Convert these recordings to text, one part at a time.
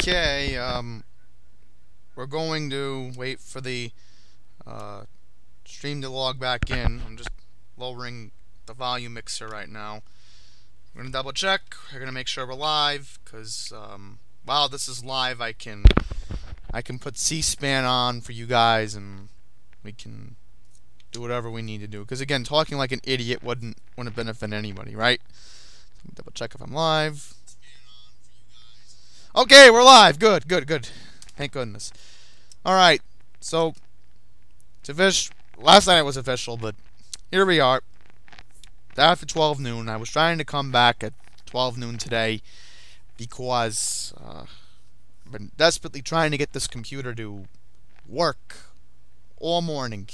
Okay, we're going to wait for the stream to log back in. I'm just lowering the volume mixer right now. We're going to double check. We're going to make sure we're live, because while this is live, I can put C-SPAN on for you guys, and we can do whatever we need to do. Because again, talking like an idiot wouldn't benefit anybody, right? So let me double check if I'm live. Okay, we're live. Good. Thank goodness. Alright, so last night it was official, but here we are. After 12 noon. I was trying to come back at 12 noon today because I've been desperately trying to get this computer to work all morning.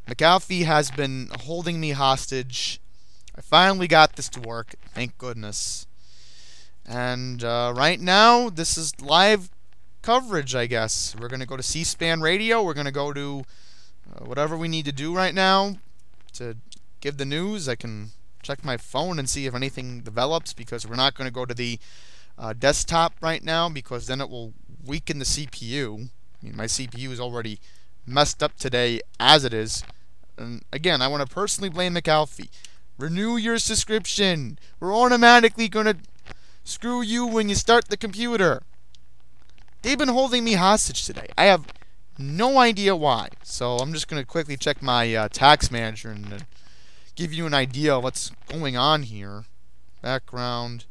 McAfee has been holding me hostage. I finally got this to work, thank goodness. And right now, this is live coverage, I guess. We're going to go to C-SPAN Radio. We're going to go to whatever we need to do right now to give the news. I can check my phone and see if anything develops, because we're not going to go to the desktop right now, because then it will weaken the CPU. I mean, my CPU is already messed up today as it is. And again, I want to personally blame McAfee. Renew your subscription. We're automatically going to screw you when you start the computer. They've been holding me hostage today. I have no idea why. So I'm just going to quickly check my tax manager and give you an idea of what's going on here. Background.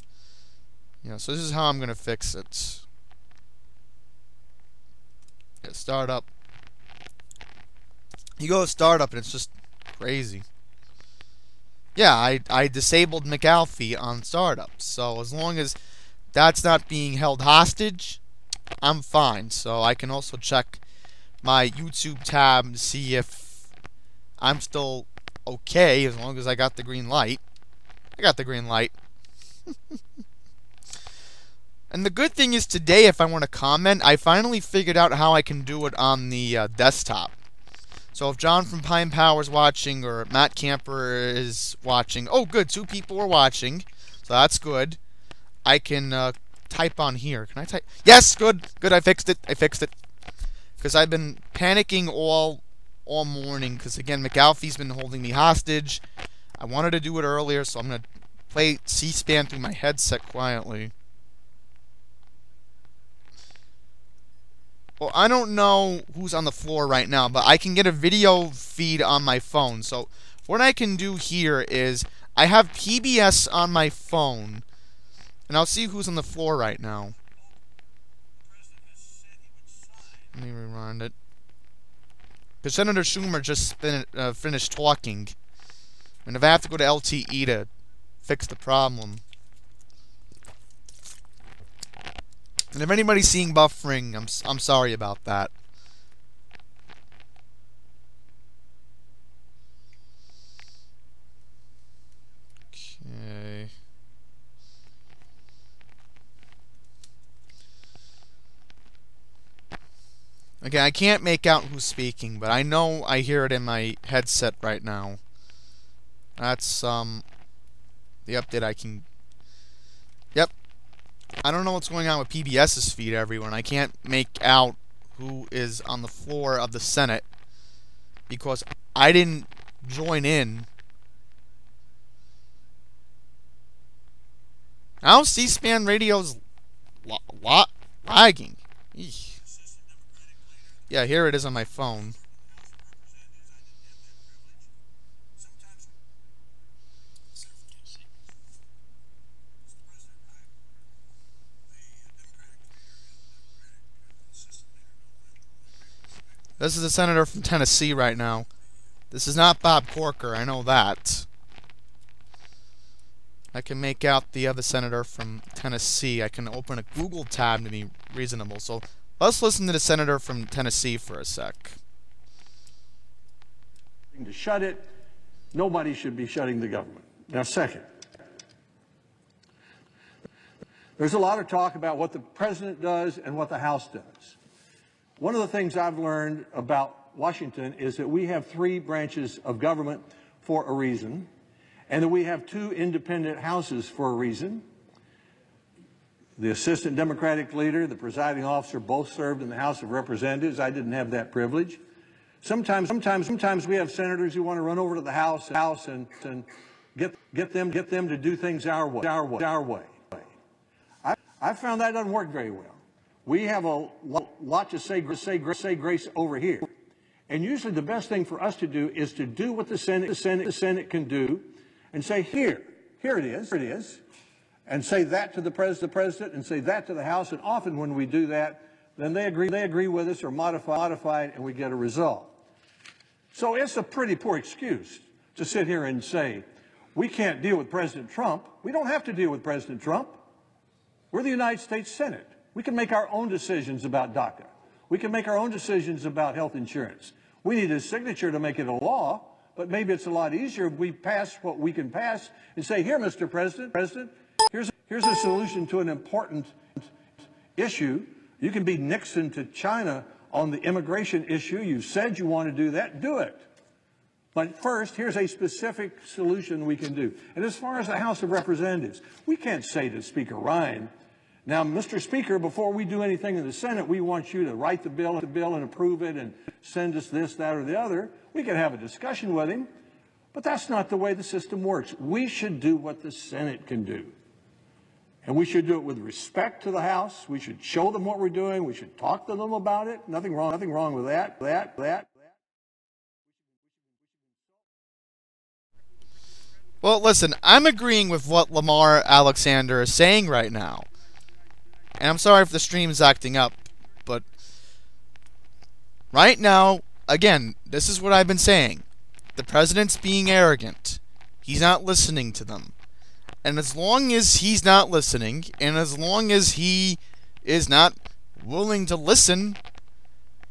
Yeah, so this is how I'm going to fix it. Yeah, startup. You go to startup and it's just crazy. Yeah, I disabled McAfee on startup. So as long as that's not being held hostage, I'm fine. So I can also check my YouTube tab to see if I'm still okay, as long as I got the green light. I got the green light. And the good thing is today, if I want to comment, I finally figured out how I can do it on the desktop. So if John from Pine Power is watching, or Matt Camper is watching, oh good, 2 people are watching, so that's good. I can type on here. Can I type? Yes, good, I fixed it. Because I've been panicking all morning, because again, McAfee's been holding me hostage. I wanted to do it earlier, so I'm going to play C-SPAN through my headset quietly. Well, I don't know who's on the floor right now, but I can get a video feed on my phone. So what I can do here is I have PBS on my phone, and I'll see who's on the floor right now. Let me rewind it. Because Senator Schumer just finished talking, and if I have to go to LTE to fix the problem. And if anybody's seeing buffering, I'm sorry about that. Okay. Okay, I can't make out who's speaking, but I know I hear it in my headset right now. That's the update I can. Yep. I don't know what's going on with PBS's feed, everyone. I can't make out who is on the floor of the Senate because I didn't join in. Now C-SPAN radio's lagging. Eesh. Yeah, here it is on my phone. This is a senator from Tennessee right now. This is not Bob Corker, I know that. I can make out the other senator from Tennessee. I can open a Google tab to be reasonable. So let's listen to the senator from Tennessee for a sec. To shut it, nobody should be shutting the government. Now, second, there's a lot of talk about what the president does and what the House does. One of the things I've learned about Washington is that we have 3 branches of government for a reason, and that we have 2 independent houses for a reason. The assistant Democratic leader, the presiding officer, both served in the House of Representatives. I didn't have that privilege. Sometimes we have senators who want to run over to the House and get them to do things our way. I found that doesn't work very well. We have a lot to say grace over here. And usually the best thing for us to do is to do what the Senate can do and say, here it is, and say that to the President and say that to the House. And often when we do that, then they agree with us or modify it, and we get a result. So it's a pretty poor excuse to sit here and say, we can't deal with President Trump. We don't have to deal with President Trump. We're the United States Senate. We can make our own decisions about DACA. We can make our own decisions about health insurance. We need his signature to make it a law, but maybe it's a lot easier if we pass what we can pass and say, here, Mr. President, here's a solution to an important issue. You can be Nixon to China on the immigration issue. You said you want to do that. Do it. But first, here's a specific solution we can do. And as far as the House of Representatives, we can't say to Speaker Ryan, now, Mr. Speaker, before we do anything in the Senate, we want you to write the bill and approve it and send us this, that, or the other. We can have a discussion with him, but that's not the way the system works. We should do what the Senate can do. And we should do it with respect to the House. We should show them what we're doing. We should talk to them about it. Nothing wrong with that. Well, listen, I'm agreeing with what Lamar Alexander is saying right now. And I'm sorry if the stream's acting up, but right now, again, this is what I've been saying. The president's being arrogant. He's not listening to them. And as long as he's not listening, and as long as he is not willing to listen,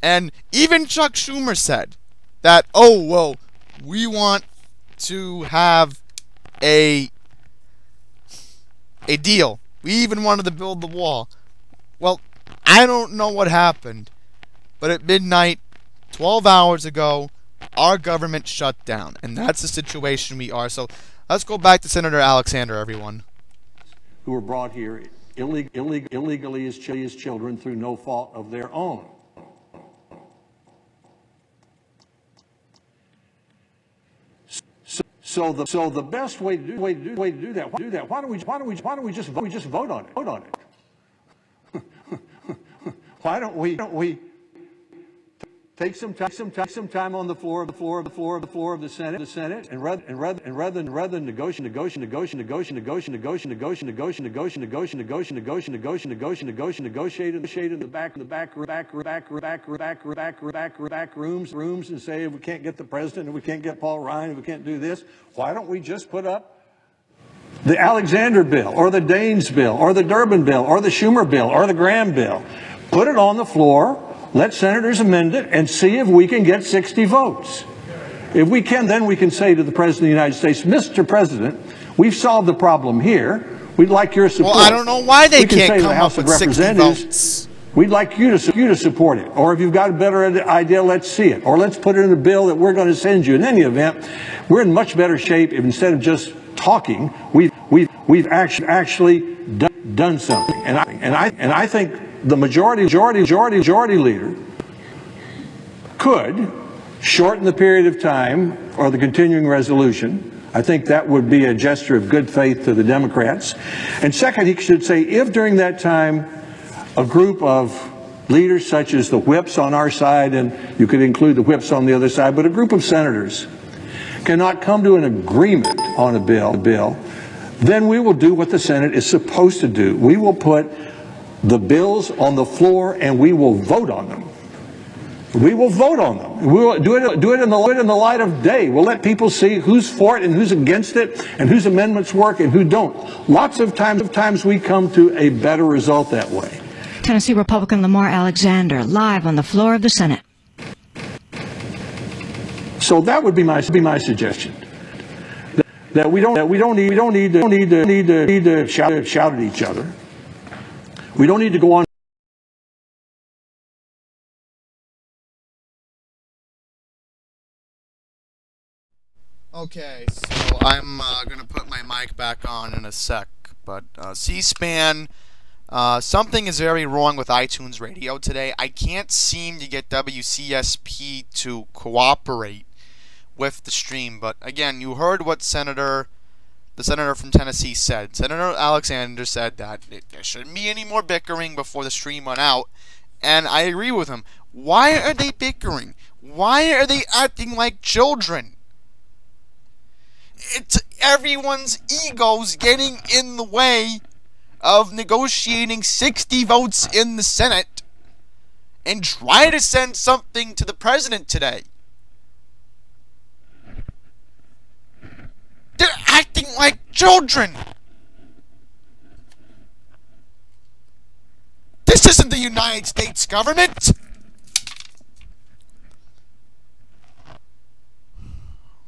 and even Chuck Schumer said that, oh, well, we want to have a deal. We even wanted to build the wall. Well, I don't know what happened, but at midnight, 12 hours ago, our government shut down. And that's the situation we are. So let's go back to Senator Alexander, everyone. Who were brought here illegally as children through no fault of their own. So the best way to do that. Why don't we just vote on it? Why don't we take some time on the floor of the Senate, and rather than negotiate in the back rooms and say, if we can't get the president, and we can't get Paul Ryan, and we can't do this, why don't we just put up the Alexander bill, or the Daines bill, or the Durbin bill, or the Schumer bill, or the Graham bill? Put it on the floor, let senators amend it, and see if we can get 60 votes. If we can, then we can say to the President of the United States, Mr. President, we've solved the problem here. We'd like your support. Well, I don't know why they can't come up with 60 votes. We'd like you to support it. Or if you've got a better idea, let's see it. Or let's put it in a bill that we're going to send you. In any event, we're in much better shape if instead of just talking, we've actually done something. And I think the majority leader could shorten the period of time or the continuing resolution. I think that would be a gesture of good faith to the Democrats. And second, he should say, if during that time a group of leaders such as the whips on our side, and you could include the whips on the other side, but a group of senators cannot come to an agreement on a bill, then we will do what the Senate is supposed to do. We will put the bills on the floor and we will vote on them. We will vote on them. We will do it in the light of day. We'll let people see who's for it and who's against it, and whose amendments work and who don't. Lots of times we come to a better result that way. Tennessee Republican Lamar Alexander, live on the floor of the Senate. So that would be my suggestion. That we don't need to shout at each other. We don't need to go on. Okay, so I'm going to put my mic back on in a sec, but C-SPAN Something is very wrong with iTunes Radio today. I can't seem to get WCSP to cooperate with the stream. But again, you heard what the senator from Tennessee said. Senator Alexander said that there shouldn't be any more bickering before the stream went out. And I agree with him. Why are they bickering? Why are they acting like children? It's everyone's egos getting in the way of negotiating 60 votes in the Senate and try to send something to the president today. They're acting like children. This isn't the United States government.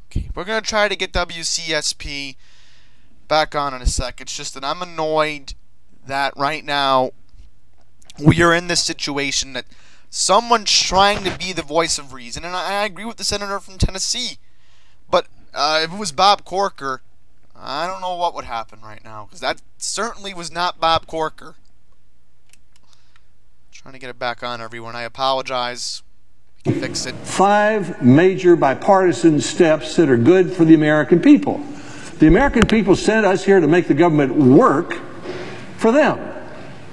Okay, we're going to try to get WCSP back on in a sec. It's just that I'm annoyed that right now we are in this situation that someone's trying to be the voice of reason, and I agree with the senator from Tennessee. But if it was Bob Corker, I don't know what would happen right now, because that certainly was not Bob Corker. Trying to get it back on, everyone. I apologize. We can fix it. 5 major bipartisan steps that are good for the American people. The American people sent us here to make the government work for them,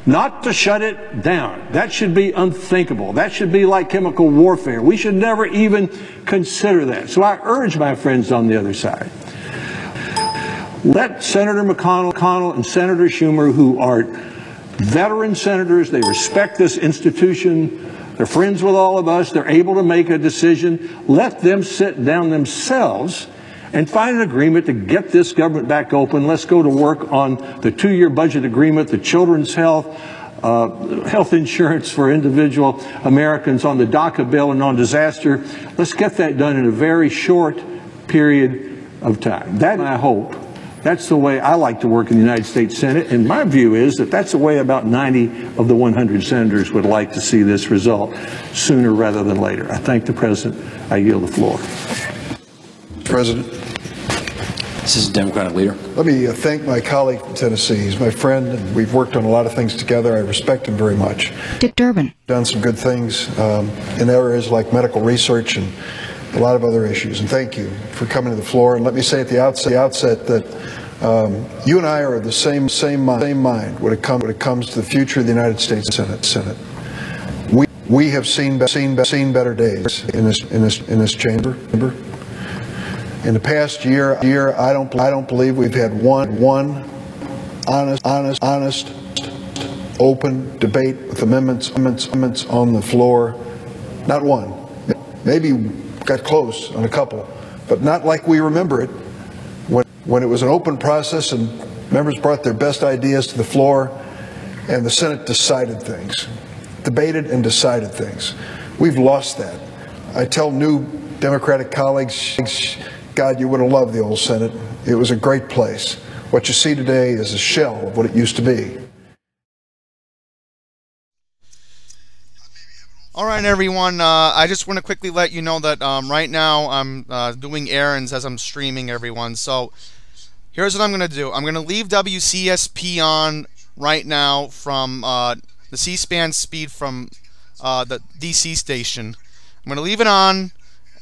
not to shut it down. That should be unthinkable. That should be like chemical warfare. We should never even consider that. So I urge my friends on the other side, let Senator McConnell and Senator Schumer, who are veteran senators, they respect this institution, they're friends with all of us, they're able to make a decision, let them sit down themselves and find an agreement to get this government back open. Let's go to work on the 2-year budget agreement, the children's health, health insurance for individual Americans, on the DACA bill, and on disaster. Let's get that done in a very short period of time. That's my hope. That's the way I like to work in the United States Senate, and my view is that that's the way about 90 of the 100 senators would like to see this result sooner rather than later. I thank the President. I yield the floor. President. This is the Democratic leader. Let me thank my colleague from Tennessee. He's my friend, and we've worked on a lot of things together. I respect him very much. Dick Durbin. Done some good things in areas like medical research and a lot of other issues. And thank you for coming to the floor. And let me say at the outset that you and I are of the same mind when it comes to the future of the United States Senate. We have seen better days in this chamber. In the past year, I don't believe we've had one honest, open debate with amendments on the floor. Not one. Maybe got close on a couple, but not like we remember it. When it was an open process and members brought their best ideas to the floor, and the Senate decided things, debated and decided things. We've lost that. I tell new Democratic colleagues, God, you would have loved the old Senate. It was a great place. What you see today is a shell of what it used to be. All right, everyone. I just want to quickly let you know that right now I'm doing errands as I'm streaming, everyone. So here's what I'm going to do. I'm going to leave WCSP on right now from the C-SPAN speed from the DC station. I'm going to leave it on,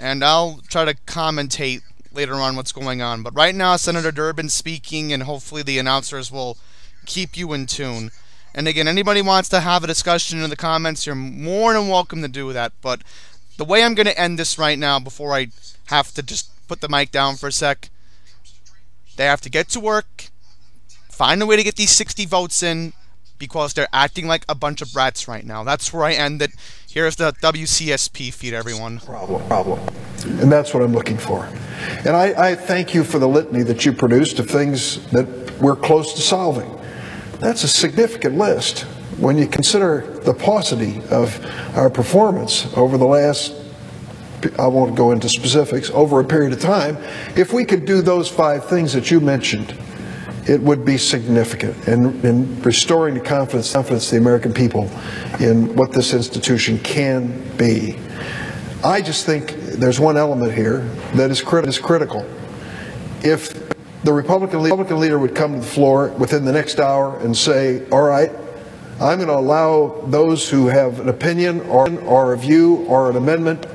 and I'll try to commentate later on what's going on. But right now, Senator Durbin's speaking, and hopefully the announcers will keep you in tune. And again, anybody wants to have a discussion in the comments, you're more than welcome to do that. But the way I'm going to end this right now, before I have to just put the mic down for a sec, they have to get to work, find a way to get these 60 votes in, because they're acting like a bunch of brats right now. That's where I end it. Here's the WCSP feed, everyone. Problem. And that's what I'm looking for. And I thank you for the litany that you produced of things that we're close to solving. That's a significant list when you consider the paucity of our performance over the last, I won't go into specifics, over a period of time. If we could do those 5 things that you mentioned, it would be significant in restoring the confidence of the American people in what this institution can be. I just think there's one element here that is critical. If the Republican leader would come to the floor within the next hour and say, all right, I'm going to allow those who have an opinion or a view or an amendment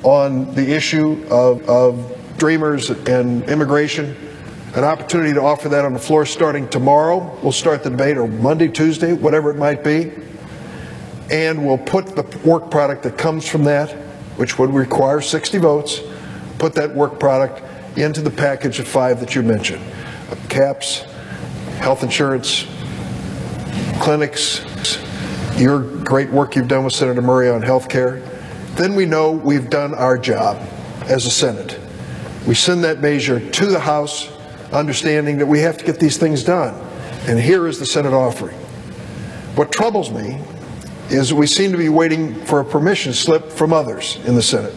on the issue of Dreamers and immigration an opportunity to offer that on the floor starting tomorrow. We'll start the debate, or Monday, Tuesday, whatever it might be. And we'll put the work product that comes from that, which would require 60 votes, put that work product into the package of 5 that you mentioned. Caps, health insurance, clinics, your great work you've done with Senator Murray on health care. Then we know we've done our job as a Senate. We send that measure to the House, understanding that we have to get these things done. And here is the Senate offering. What troubles me is we seem to be waiting for a permission slip from others in the Senate.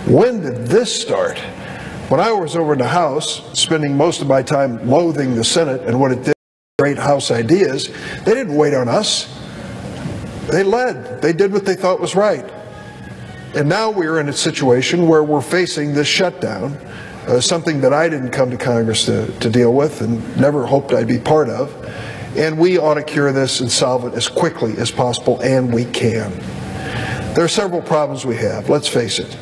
When did this start? When I was over in the House, spending most of my time loathing the Senate and what it did, great House ideas, they didn't wait on us. They led. They did what they thought was right. And now we're in a situation where we're facing this shutdown, something that I didn't come to Congress to deal with and never hoped I'd be part of. And we ought to cure this and solve it as quickly as possible, and we can. There are several problems we have, let's face it.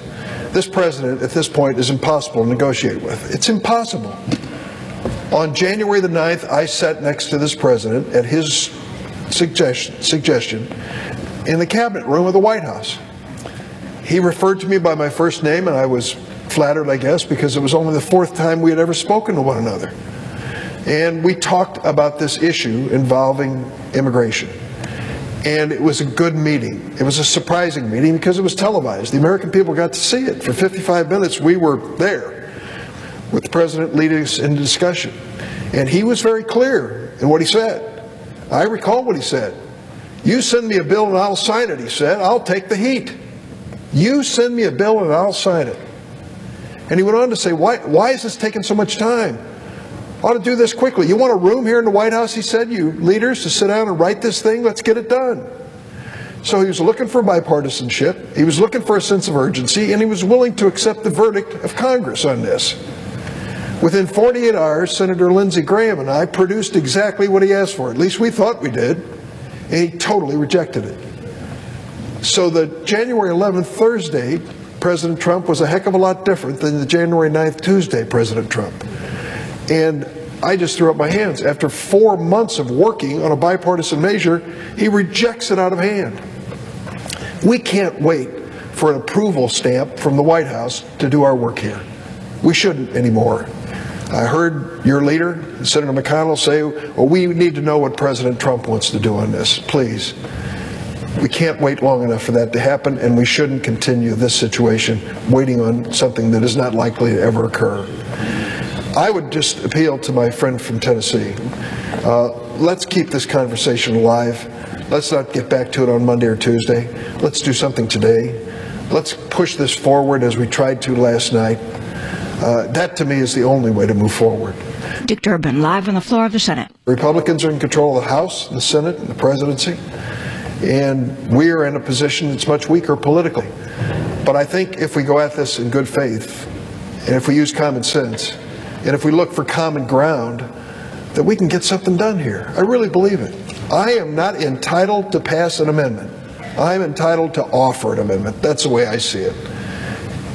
This president at this point is impossible to negotiate with. It's impossible. On January the 9th, I sat next to this president at his suggestion in the cabinet room of the White House. He referred to me by my first name, and I was flattered, I guess, because it was only the 4th time we had ever spoken to one another. And we talked about this issue involving immigration. And it was a good meeting. It was a surprising meeting because it was televised. The American people got to see it. For 55 minutes, we were there with the president leading us in discussion. And he was very clear in what he said. I recall what he said. You send me a bill and I'll sign it, he said. I'll take the heat. You send me a bill and I'll sign it. And he went on to say, why is this taking so much time? I ought to do this quickly. You want a room here in the White House, he said, you leaders, to sit down and write this thing? Let's get it done. So he was looking for bipartisanship, he was looking for a sense of urgency, and he was willing to accept the verdict of Congress on this. Within 48 hours, Senator Lindsey Graham and I produced exactly what he asked for. At least we thought we did. And he totally rejected it. So the January 11th, Thursday, President Trump was a heck of a lot different than the January 9th, Tuesday, President Trump. And I just threw up my hands. After 4 months of working on a bipartisan measure, he rejects it out of hand. We can't wait for an approval stamp from the White House to do our work here. We shouldn't anymore. I heard your leader, Senator McConnell, say, well, we need to know what President Trump wants to do on this. Please. We can't wait long enough for that to happen, and we shouldn't continue this situation waiting on something that is not likely to ever occur. I would just appeal to my friend from Tennessee. Let's keep this conversation alive. Let's not get back to it on Monday or Tuesday. Let's do something today. Let's push this forward as we tried to last night. That, to me, is the only way to move forward. Dick Durbin, live on the floor of the Senate. Republicans are in control of the House, the Senate, and the presidency. And we are in a position that's much weaker politically. But I think if we go at this in good faith, and if we use common sense, and if we look for common ground, that we can get something done here. I really believe it. I am not entitled to pass an amendment. I'm entitled to offer an amendment. That's the way I see it.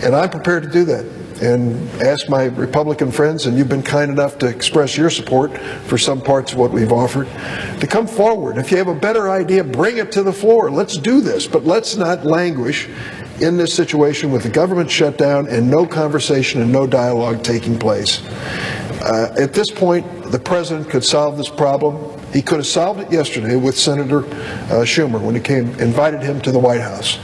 And I'm prepared to do that. And ask my Republican friends, and you've been kind enough to express your support for some parts of what we've offered, to come forward. If you have a better idea, bring it to the floor. Let's do this, but let's not languish in this situation with the government shutdown and no conversation and no dialogue taking place. At this point, the president could solve this problem. He could have solved it yesterday with Senator Schumer when he invited him to the White House.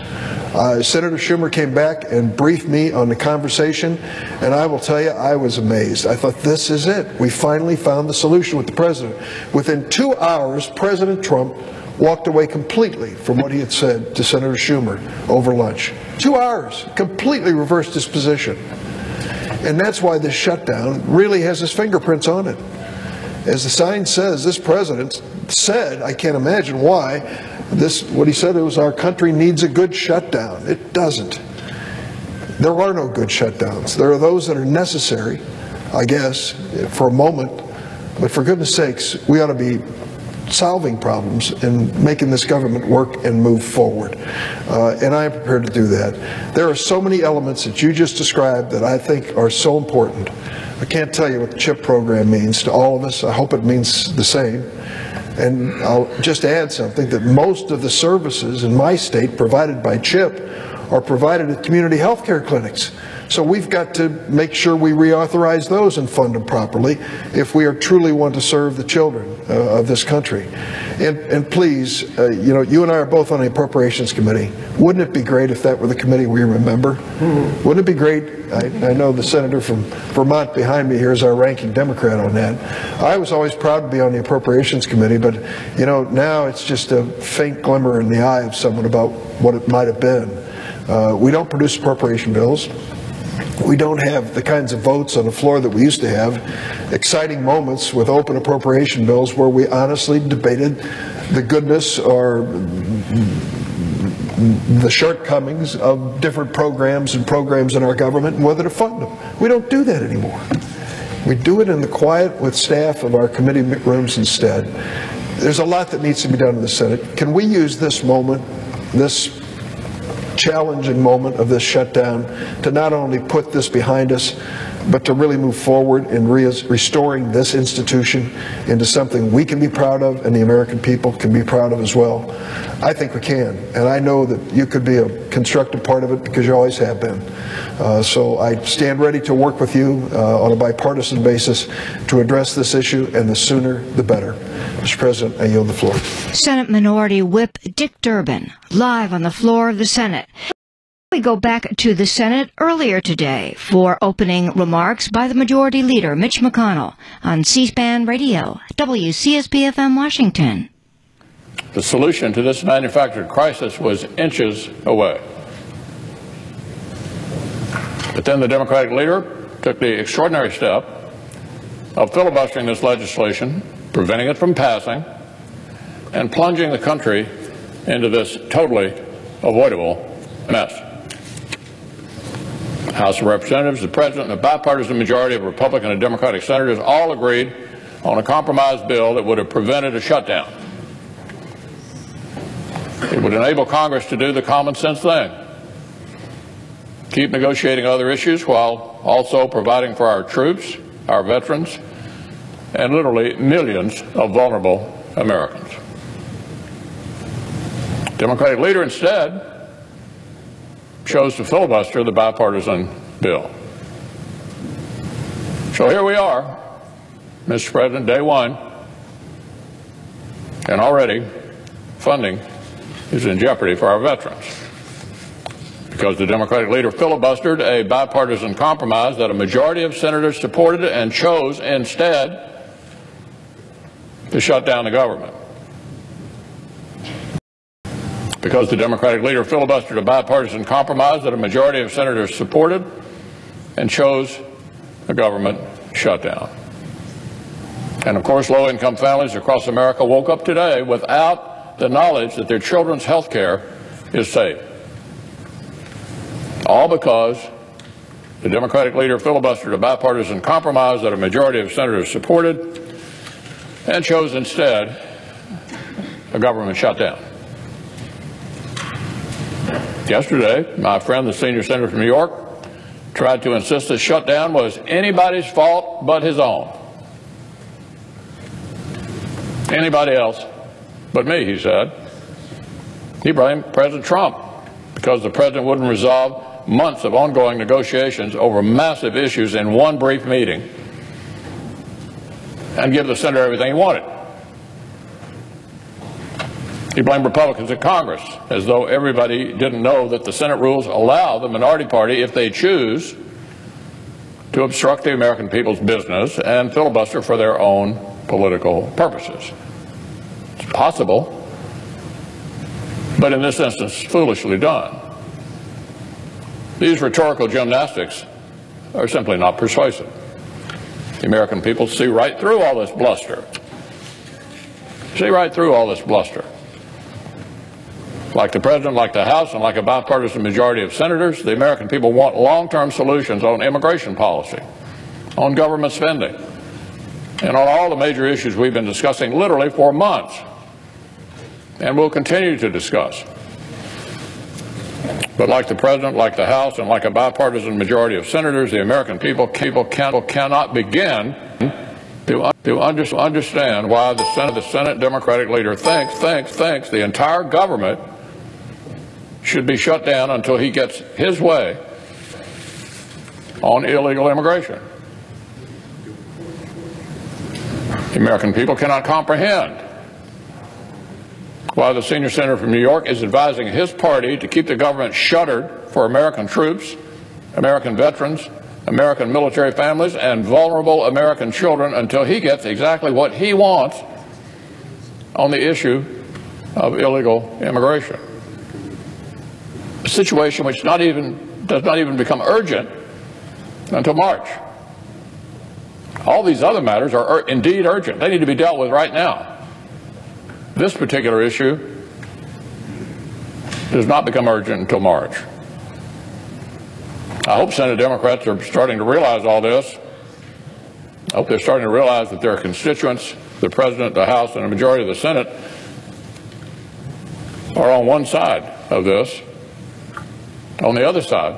Senator Schumer came back and briefed me on the conversation, and I will tell you, I was amazed. I thought, this is it. We finally found the solution with the president. Within 2 hours, President Trump walked away completely from what he had said to Senator Schumer over lunch. 2 hours, completely reversed his position. And that's why this shutdown really has his fingerprints on it. As the sign says, this president said, I can't imagine why, what he said, it was our country needs a good shutdown. It doesn't. There are no good shutdowns. There are those that are necessary, I guess, for a moment. But for goodness sakes, we ought to be solving problems and making this government work and move forward. And I am prepared to do that. There are so many elements that you just described that I think are so important. I can't tell you what the CHIP program means to all of us. I hope it means the same. And I'll just add something, that most of the services in my state provided by CHIP are provided at community health care clinics. So we've got to make sure we reauthorize those and fund them properly if we are truly want to serve the children of this country. And please, you know, you and I are both on the Appropriations Committee. Wouldn't it be great if that were the committee we remember? Wouldn't it be great? I know the senator from Vermont behind me here is our ranking Democrat on that. I was always proud to be on the Appropriations Committee, but you know, now it's just a faint glimmer in the eye of someone about what it might have been. We don't produce appropriation bills. We don't have the kinds of votes on the floor that we used to have. Exciting moments with open appropriation bills where we honestly debated the goodness or the shortcomings of different programs in our government and whether to fund them. We don't do that anymore. We do it in the quiet with staff of our committee rooms instead. There's a lot that needs to be done in the Senate. Can we use this moment, this challenging moment of this shutdown, to not only put this behind us, but to really move forward in restoring this institution into something we can be proud of and the American people can be proud of as well? I think we can, and I know that you could be a constructive part of it because you always have been. So I stand ready to work with you on a bipartisan basis to address this issue, and the sooner the better. Mr. President, I yield the floor. Senate Minority Whip Dick Durbin, live on the floor of the Senate. We go back to the Senate earlier today for opening remarks by the Majority Leader, Mitch McConnell, on C-SPAN Radio, WCSP FM Washington. The solution to this manufactured crisis was inches away. But then the Democratic leader took the extraordinary step of filibustering this legislation, preventing it from passing, and plunging the country into this totally avoidable mess. The House of Representatives, the President, and a bipartisan majority of Republican and Democratic senators all agreed on a compromise bill that would have prevented a shutdown. It would enable Congress to do the common sense thing, keep negotiating other issues while also providing for our troops, our veterans, and literally millions of vulnerable Americans. The Democratic leader instead chose to filibuster the bipartisan bill. So here we are, Mr. President, day one, and already funding is in jeopardy for our veterans because the Democratic leader filibustered a bipartisan compromise that a majority of senators supported and chose instead to shut down the government. Because the Democratic leader filibustered a bipartisan compromise that a majority of senators supported and chose a government shutdown. And of course, low-income families across America woke up today without the knowledge that their children's health care is safe. All because the Democratic leader filibustered a bipartisan compromise that a majority of senators supported and chose instead a government shutdown. Yesterday, my friend, the senior senator from New York, tried to insist the shutdown was anybody's fault but his own. Anybody else but me, he said. He blamed President Trump because the president wouldn't resolve months of ongoing negotiations over massive issues in one brief meeting and give the senator everything he wanted. He blamed Republicans in Congress as though everybody didn't know that the Senate rules allow the minority party, if they choose, to obstruct the American people's business and filibuster for their own political purposes. It's possible, but in this instance, foolishly done. These rhetorical gymnastics are simply not persuasive. The American people see right through all this bluster. See right through all this bluster. Like the President, like the House, and like a bipartisan majority of senators, the American people want long-term solutions on immigration policy, on government spending, and on all the major issues we've been discussing literally for months and will continue to discuss. But like the President, like the House, and like a bipartisan majority of senators, the American people cannot begin to understand why the Senate Democratic leader thinks the entire government should be shut down until he gets his way on illegal immigration. The American people cannot comprehend why the senior senator from New York is advising his party to keep the government shuttered for American troops, American veterans, American military families, and vulnerable American children until he gets exactly what he wants on the issue of illegal immigration. A situation which does not even become urgent until March. All these other matters are indeed urgent. They need to be dealt with right now. This particular issue does not become urgent until March. I hope Senate Democrats are starting to realize all this. I hope they're starting to realize that their constituents, the President, the House, and the majority of the Senate are on one side of this. On the other side,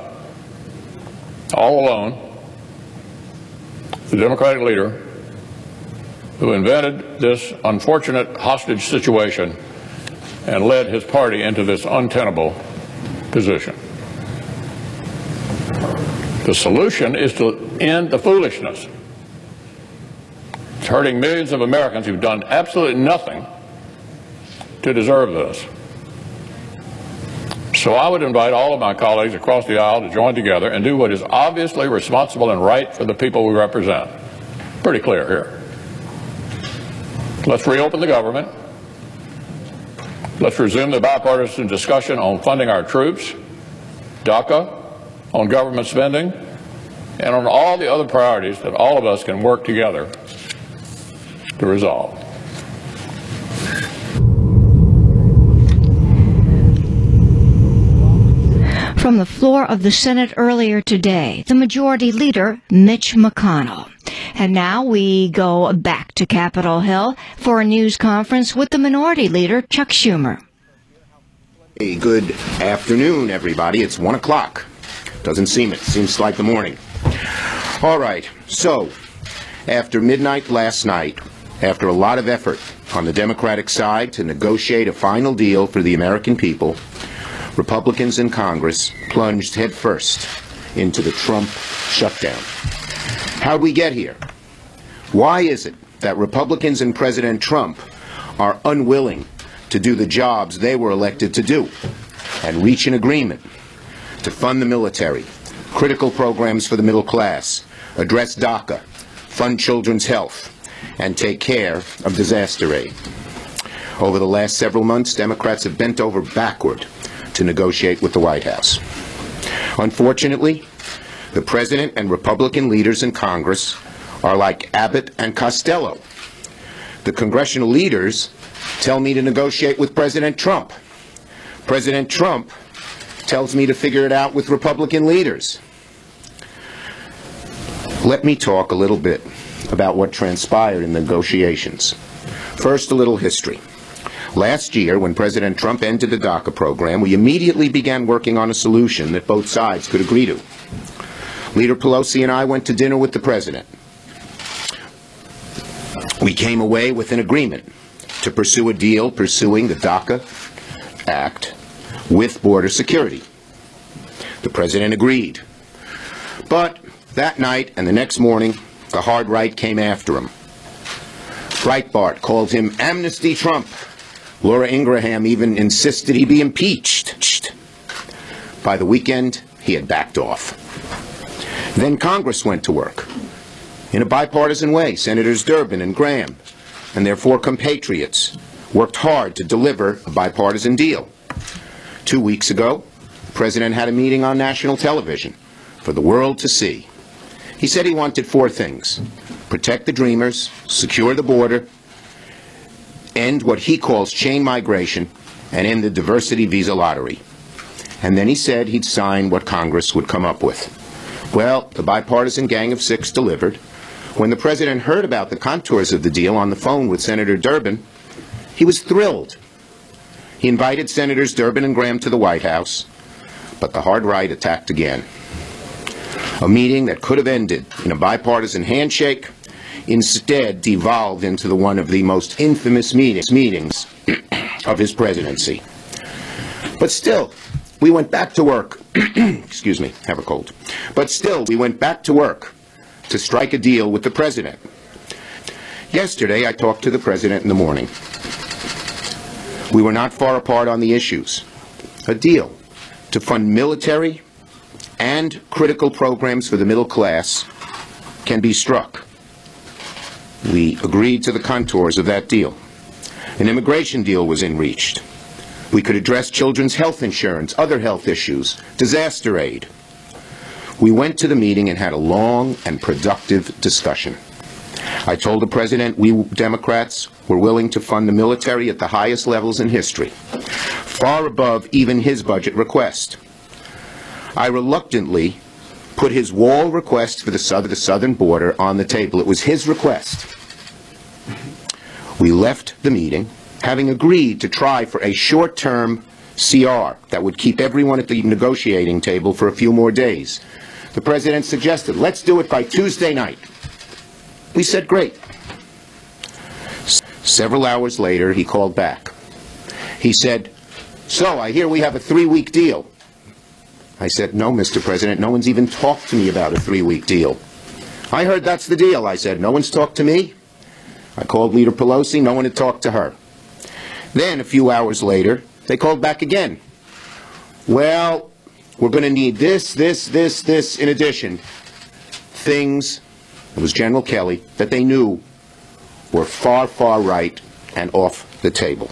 all alone, the Democratic leader who invented this unfortunate hostage situation and led his party into this untenable position. The solution is to end the foolishness. It's hurting millions of Americans who've done absolutely nothing to deserve this. So I would invite all of my colleagues across the aisle to join together and do what is obviously responsible and right for the people we represent. Pretty clear here. Let's reopen the government. Let's resume the bipartisan discussion on funding our troops, DACA, on government spending, and on all the other priorities that all of us can work together to resolve. From the floor of the Senate earlier today, the Majority Leader, Mitch McConnell. And now we go back to Capitol Hill for a news conference with the Minority Leader, Chuck Schumer. Hey, good afternoon, everybody. It's 1 o'clock. Doesn't seem it. Seems like the morning. All right. So, after midnight last night, after a lot of effort on the Democratic side to negotiate a final deal for the American people, Republicans in Congress plunged headfirst into the Trump shutdown. How'd we get here? Why is it that Republicans and President Trump are unwilling to do the jobs they were elected to do and reach an agreement to fund the military, critical programs for the middle class, address DACA, fund children's health, and take care of disaster aid? Over the last several months, Democrats have bent over backward to negotiate with the White House. Unfortunately, the President and Republican leaders in Congress are like Abbott and Costello. The congressional leaders tell me to negotiate with President Trump. President Trump tells me to figure it out with Republican leaders. Let me talk a little bit about what transpired in the negotiations. First, a little history. Last year, when President Trump ended the DACA program, we immediately began working on a solution that both sides could agree to. Leader Pelosi and I went to dinner with the President. We came away with an agreement to pursue a deal pursuing the DACA Act with border security. The President agreed. But that night and the next morning, the hard right came after him. Breitbart called him Amnesty Trump. Laura Ingraham even insisted he be impeached. By the weekend, he had backed off. Then Congress went to work. In a bipartisan way, Senators Durbin and Graham and their 4 compatriots worked hard to deliver a bipartisan deal. 2 weeks ago, the President had a meeting on national television for the world to see. He said he wanted 4 things: protect the dreamers, secure the border, end what he calls chain migration, and end the diversity visa lottery. And then he said he'd sign what Congress would come up with. Well, the bipartisan Gang of 6 delivered. When the president heard about the contours of the deal on the phone with Senator Durbin, he was thrilled. He invited Senators Durbin and Graham to the White House, but the hard right attacked again. A meeting that could have ended in a bipartisan handshake instead devolved into one of the most infamous meetings of his presidency. But still, we went back to work. Excuse me, have a cold. But still, we went back to work to strike a deal with the president. Yesterday, I talked to the president in the morning. We were not far apart on the issues. A deal to fund military and critical programs for the middle class can be struck. We agreed to the contours of that deal. An immigration deal was reached. We could address children's health insurance, other health issues, disaster aid. We went to the meeting and had a long and productive discussion. I told the president we Democrats were willing to fund the military at the highest levels in history, far above even his budget request. I reluctantly put his wall request for the southern border on the table. It was his request. We left the meeting having agreed to try for a short-term CR that would keep everyone at the negotiating table for a few more days. The president suggested, let's do it by Tuesday night. We said, great. Several hours later, he called back. He said, so I hear we have a 3-week deal. I said, no, Mr. President, no one's even talked to me about a 3-week deal. I heard that's the deal. I said, no one's talked to me. I called Leader Pelosi, no one had talked to her. Then, a few hours later, they called back again. Well, we're going to need this, in addition. Things, it was General Kelly, that they knew were far, far right and off the table.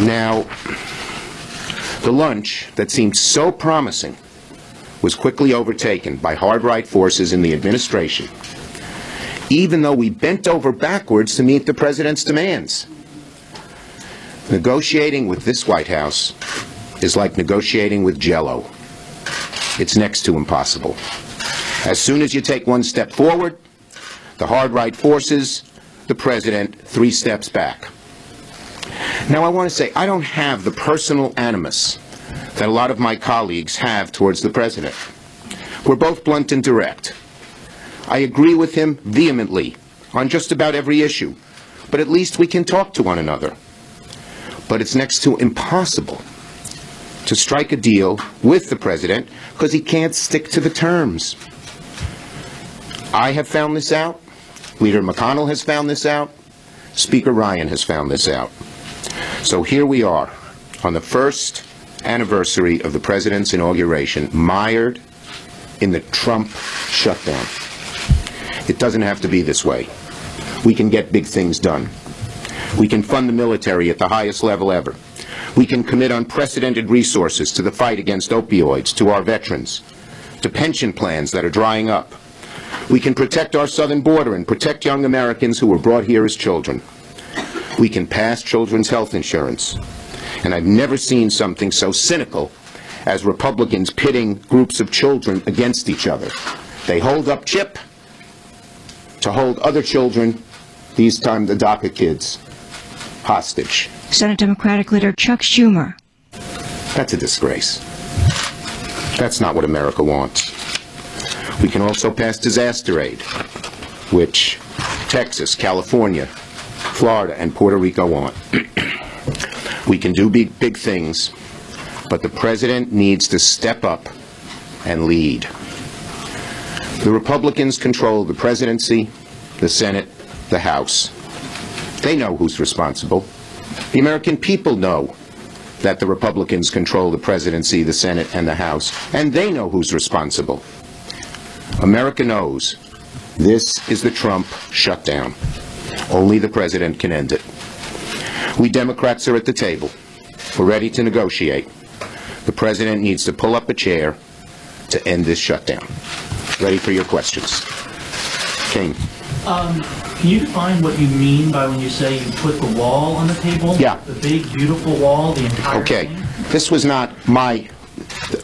Now, the lunch that seemed so promising was quickly overtaken by hard right forces in the administration, even though we bent over backwards to meet the president's demands. Negotiating with this White House is like negotiating with Jell-O. It's next to impossible. As soon as you take one step forward, the hard right forces the president 3 steps back. Now, I want to say, I don't have the personal animus that a lot of my colleagues have towards the president. We're both blunt and direct. I agree with him vehemently on just about every issue, but at least we can talk to one another. But it's next to impossible to strike a deal with the president because he can't stick to the terms. I have found this out. Leader McConnell has found this out. Speaker Ryan has found this out. So here we are on the first anniversary of the president's inauguration, mired in the Trump shutdown. It doesn't have to be this way. We can get big things done. We can fund the military at the highest level ever. We can commit unprecedented resources to the fight against opioids, to our veterans, to pension plans that are drying up. We can protect our southern border and protect young Americans who were brought here as children. We can pass children's health insurance. And I've never seen something so cynical as Republicans pitting groups of children against each other. They hold up CHIP to hold other children, these time the DACA kids, hostage. Senate Democratic Leader Chuck Schumer. That's a disgrace. That's not what America wants. We can also pass disaster aid, which Texas, California, Florida, and Puerto Rico want. We can do big things, but the president needs to step up and lead. The Republicans control the presidency, the Senate, the House. They know who's responsible. The American people know that the Republicans control the presidency, the Senate, and the House, and they know who's responsible. America knows this is the Trump shutdown. Only the president can end it. We Democrats are at the table. We're ready to negotiate. The president needs to pull up a chair to end this shutdown. Ready for your questions. King. Can you define what you mean by when you say you put the wall on the table? Yeah. The big, beautiful wall, the entire Okay. thing? This was not my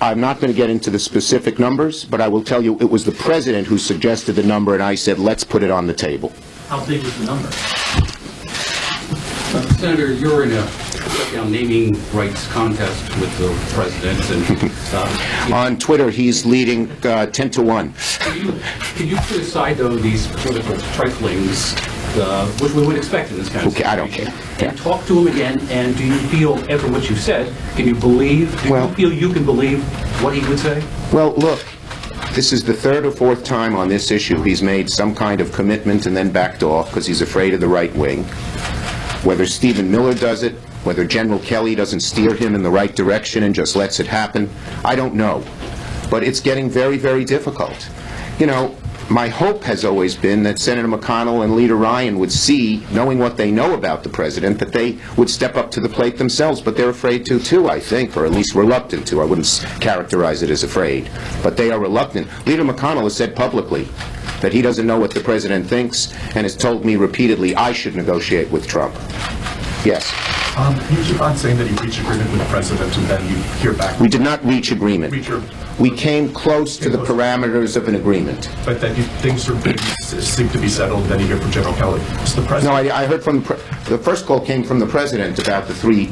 I'm not going to get into the specific numbers, but I will tell you it was the president who suggested the number, and I said, let's put it on the table. How big was the number? Senator, you're in a naming rights contest with the president, and on Twitter, he's leading 10-1. Can you put aside, though, these political triflings, which we would expect in this kind of situation? I don't care. And talk to him again, and do you feel, after what you've said, can you believe, you feel you can believe what he would say? Well, look, this is the third or fourth time on this issue he's made some kind of commitment and then backed off because he's afraid of the right wing. Whether Stephen Miller does it, whether General Kelly doesn't steer him in the right direction and just lets it happen, I don't know. But it's getting very, very difficult. You know, my hope has always been that Senator McConnell and Leader Ryan would see, knowing what they know about the president, that they would step up to the plate themselves. But they're afraid to, too, I think, or at least reluctant to. I wouldn't characterize it as afraid. But they are reluctant. Leader McConnell has said publicly that he doesn't know what the president thinks and has told me repeatedly I should negotiate with Trump. Yes. You keep on saying that you reached agreement with the president and then you hear back. We did not reach agreement. We came close to the parameters of an agreement. But then things seem to be settled, then you hear from General Kelly. The president... No, I heard from the first call came from the president about the three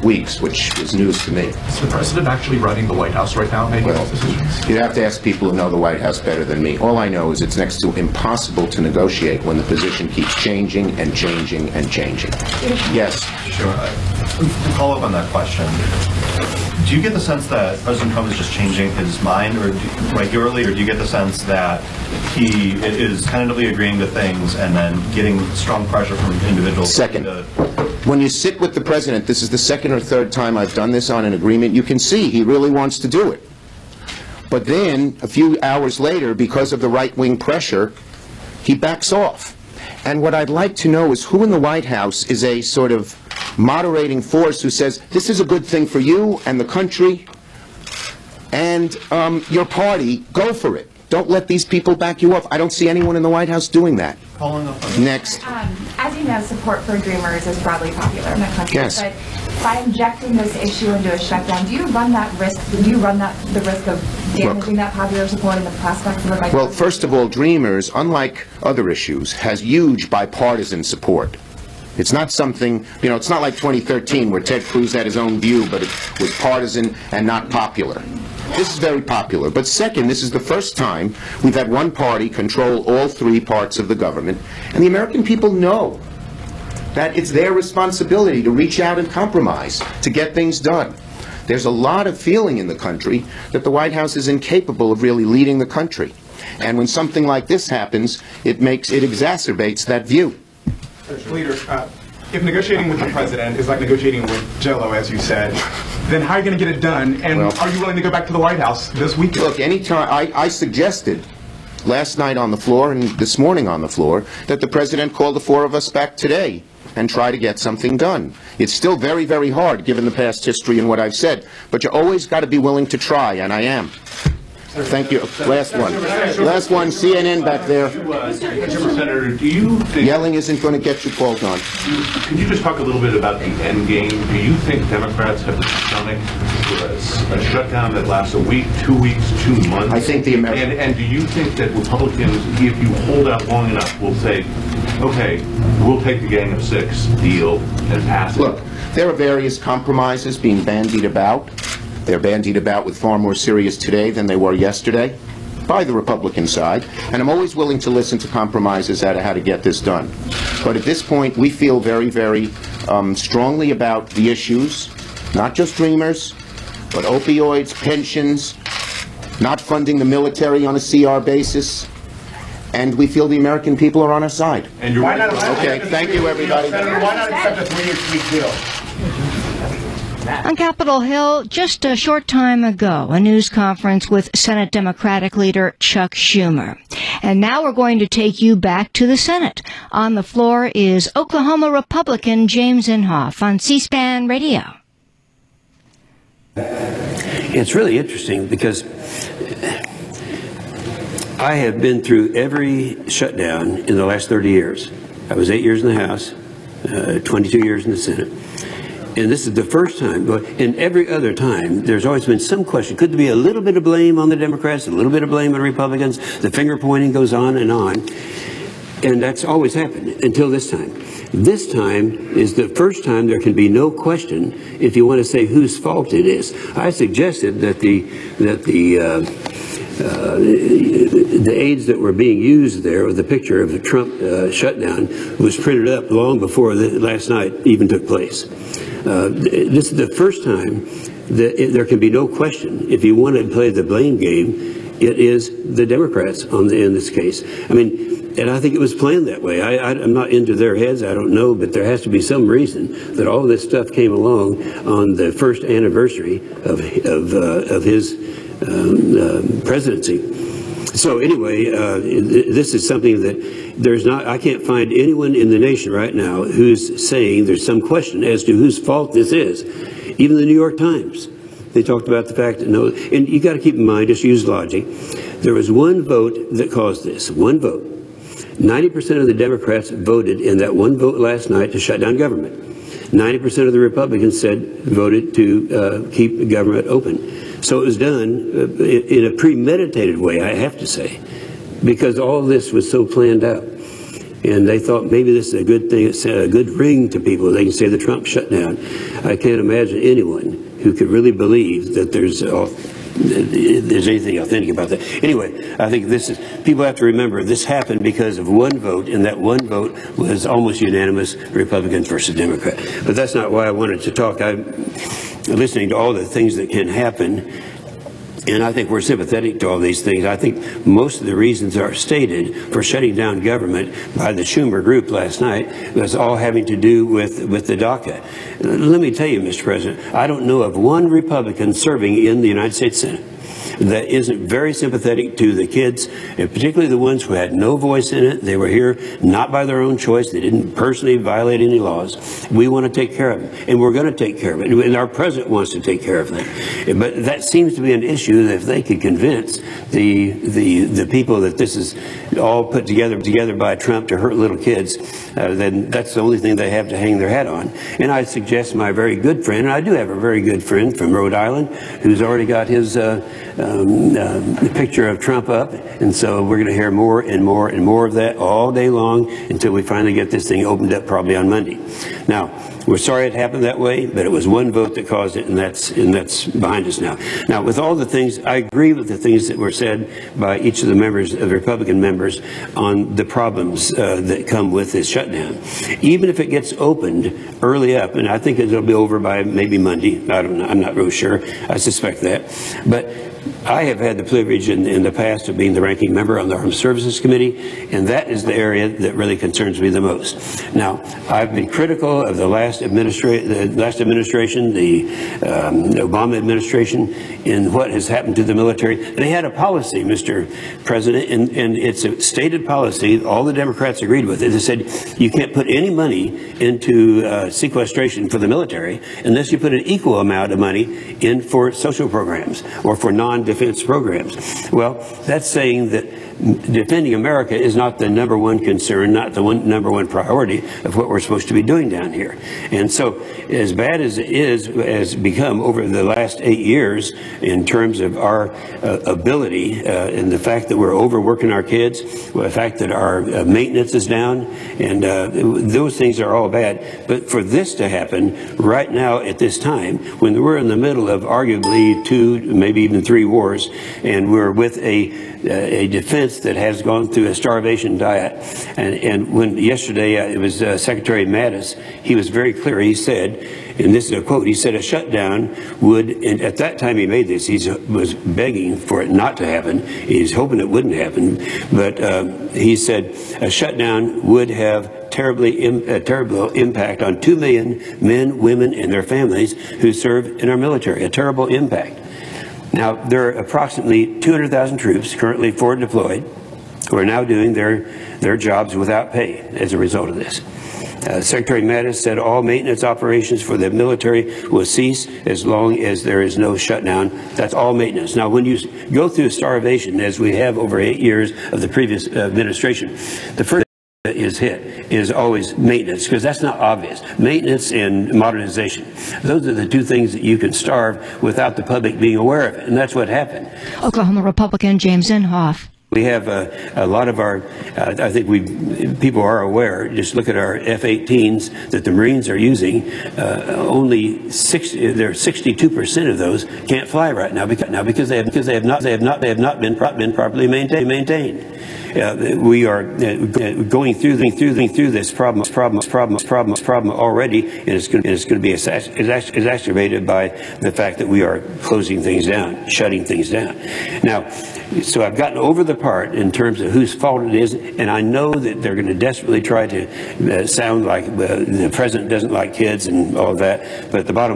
weeks, which was news to me. Is the president actually running the White House right now, making those decisions? You'd have to ask people who know the White House better than me. All I know is it's next to impossible to negotiate when the position keeps changing and changing and changing. Yes? Sure. To follow up on that question, do you get the sense that President Trump is just changing his mind regularly, or do you get the sense that he is tentatively agreeing to things and then getting strong pressure from individuals? Second, when you sit with the president, this is the second or third time I've done this on an agreement, you can see he really wants to do it. But then, a few hours later, because of the right-wing pressure, he backs off. And what I'd like to know is who in the White House is a sort of moderating force who says, this is a good thing for you and the country and your party, go for it. Don't let these people back you off. I don't see anyone in the White House doing that. Following up on Next. As you know, support for Dreamers is broadly popular in the country. Yes. But by injecting this issue into a shutdown, do you run that risk? Do you run the risk of damaging that popular support and the prospects of it? Well, first of all, Dreamers, unlike other issues, has huge bipartisan support. It's not something, you know, it's not like 2013 where Ted Cruz had his own view, but it was partisan and not popular. This is very popular. But second, this is the first time we've had one party control all three parts of the government, and the American people know that it's their responsibility to reach out and compromise, to get things done. There's a lot of feeling in the country that the White House is incapable of really leading the country. And when something like this happens, it exacerbates that view. Leader, if negotiating with the president is like negotiating with Jell-O, as you said, then how are you going to get it done? And are you willing to go back to the White House this weekend? Look, anytime I suggested last night on the floor and this morning on the floor that the president call the four of us back today and try to get something done. It's still very, very hard given the past history and what I've said, but you always got to be willing to try, and I am. Thank you. Last one. Last one. CNN back there. Senator, do you think... Yelling isn't going to get you called on. Can you just talk a little bit about the end game? Do you think Democrats have the stomach for a shutdown that lasts a week, 2 weeks, 2 months? I think the American... And do you think that Republicans, if you hold out long enough, will say, okay, we'll take the Gang of Six deal and pass it? Look, there are various compromises being bandied about. They're bandied about with far more serious today than they were yesterday by the Republican side, and I'm always willing to listen to compromises as to how to get this done. But at this point, we feel very, very strongly about the issues, not just Dreamers, but opioids, pensions, not funding the military on a CR basis, and we feel the American people are on our side. And you're right. Okay, thank you, everybody. Senator, why not accept a 3-week deal? On Capitol Hill, just a short time ago, a news conference with Senate Democratic leader Chuck Schumer. And now we're going to take you back to the Senate. On the floor is Oklahoma Republican James Inhofe on C-SPAN Radio. It's really interesting because I have been through every shutdown in the last 30 years. I was 8 years in the House, 22 years in the Senate. And this is the first time, but in every other time, there's always been some question. Could there be a little bit of blame on the Democrats, a little bit of blame on Republicans? The finger pointing goes on. And that's always happened until this time. This time is the first time there can be no question if you want to say whose fault it is. I suggested that the aids that were being used there with the picture of the Trump shutdown was printed up long before last night even took place. This is the first time that there can be no question. If you want to play the blame game, it is the Democrats in this case. I mean, and I think it was planned that way. I'm not into their heads, I don't know, but there has to be some reason that all this stuff came along on the first anniversary of his presidency. So anyway, this is something that I can't find anyone in the nation right now who's saying there's some question as to whose fault this is. Even the New York Times, they talked about the fact that and you got to keep in mind, just use logic. There was one vote that caused this, one vote. 90% of the Democrats voted in that one vote last night to shut down government. 90% of the Republicans voted to keep the government open. So it was done in a premeditated way, I have to say, because all this was so planned out. And they thought maybe this is a good thing, it's a good ring to people. They can say the Trump shutdown. I can't imagine anyone who could really believe that there's anything authentic about that. Anyway, I think people have to remember this happened because of one vote, and that one vote was almost unanimous, Republicans versus Democrat. But that's not why I wanted to talk. I'm listening to all the things that can happen, and I think we're sympathetic to all these things. I think most of the reasons are stated for shutting down government by the Schumer group last night was all having to do with the DACA. Let me tell you, Mr. President, I don't know of one Republican serving in the United States Senate that isn't very sympathetic to the kids, and particularly the ones who had no voice in it. They were here not by their own choice. They didn't personally violate any laws. We want to take care of them, and we're going to take care of it, and our president wants to take care of them. But that seems to be an issue that if they could convince the people that this is all put together by Trump to hurt little kids, then that's the only thing they have to hang their hat on. And I suggest my very good friend, and I do have a very good friend from Rhode Island, who's already got his picture of Trump up, and so we're going to hear more and more and more of that all day long until we finally get this thing opened up, probably on Monday. Now, we're sorry it happened that way, but it was one vote that caused it, and that's behind us now. Now, with all the things, I agree with the things that were said by each of the members, of the Republican members, on the problems that come with this shutdown. Even if it gets opened early up, and I think it'll be over by maybe Monday. I don't know. I'm not real sure. I suspect that, but I have had the privilege in the past of being the ranking member on the Armed Services Committee, and that is the area that really concerns me the most. Now, I've been critical of the last administration, the Obama administration, in what has happened to the military. They had a policy, Mr. President, and it's a stated policy. All the Democrats agreed with it. They said you can't put any money into sequestration for the military unless you put an equal amount of money in for social programs or for non-defense programs. Well, that's saying that defending America is not the number one concern, not the number one priority of what we're supposed to be doing down here. And so, as bad as it has become over the last 8 years in terms of our ability and the fact that we're overworking our kids, the fact that our maintenance is down, and those things are all bad. But for this to happen right now at this time, when we're in the middle of arguably 2, maybe even 3 wars, and we're with a defense that has gone through a starvation diet. And when yesterday it was Secretary Mattis, he was very clear. He said, and this is a quote, he said a shutdown would, and at that time he made this, he was begging for it not to happen. He's hoping it wouldn't happen. But he said a shutdown would have a terrible impact on 2 million men, women, and their families who serve in our military, a terrible impact. Now, there are approximately 200,000 troops currently forward deployed who are now doing their jobs without pay as a result of this. Secretary Mattis said all maintenance operations for the military will cease as long as there is no shutdown. That's all maintenance. Now, when you go through starvation, as we have over 8 years of the previous administration, the first is hit is always maintenance, because that's not obvious. Maintenance and modernization. Those are the two things that you can starve without the public being aware of it, and that's what happened. Oklahoma Republican James Inhofe. We have a lot of our, I think people are aware, just look at our F-18s that the Marines are using, only 62% of those can't fly right now because they have not been properly maintained. We are going through this problem already, and it's going to be exacerbated by the fact that we are closing things down, shutting things down. Now, so I've gotten over the part in terms of whose fault it is, and I know that they're going to desperately try to sound like the president doesn't like kids and all of that. But the bottom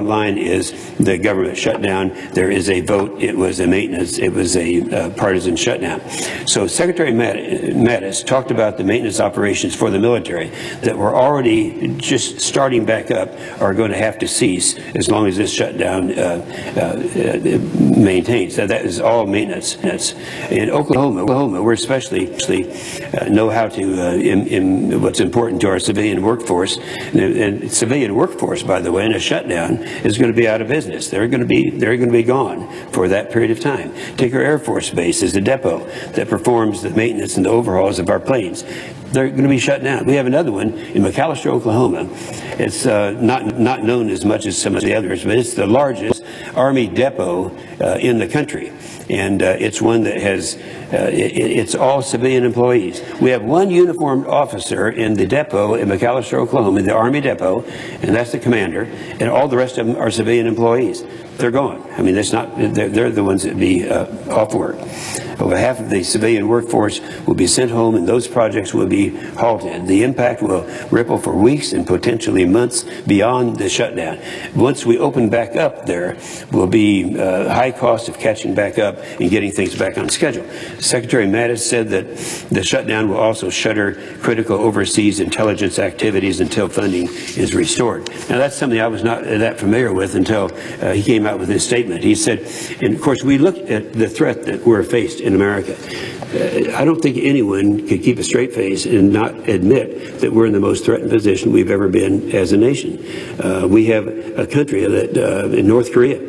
line is the government shutdown. There is a vote. It was a maintenance. It was a partisan shutdown. So Secretary Mattis talked about the maintenance operations for the military that were already just starting back up are going to have to cease as long as this shutdown maintains. So that is all maintenance. In Oklahoma, we're especially know how to what's important to our civilian workforce. And civilian workforce, by the way, in a shutdown is going to be out of business. They're going to be gone for that period of time. Take our Air Force Base as a depot that performs the maintenance and the overhauls of our planes. They're going to be shut down. We have another one in McAlester, Oklahoma. It's not known as much as some of the others, but it's the largest Army depot in the country. And it's one that has, it's all civilian employees. We have one uniformed officer in the depot in McAlester, Oklahoma, the Army depot, and that's the commander, and all the rest of them are civilian employees. They're gone. I mean, they're the ones that be off work. Over half of the civilian workforce will be sent home, and those projects will be halted. The impact will ripple for weeks and potentially months beyond the shutdown. Once we open back up, there will be high cost of catching back up and getting things back on schedule. Secretary Mattis said that the shutdown will also shutter critical overseas intelligence activities until funding is restored. Now, that's something I was not that familiar with until he came out with his statement. He said, and of course, we look at the threat that we're faced in America. I don't think anyone could keep a straight face and not admit that we're in the most threatened position we've ever been as a nation. We have a country that in North Korea,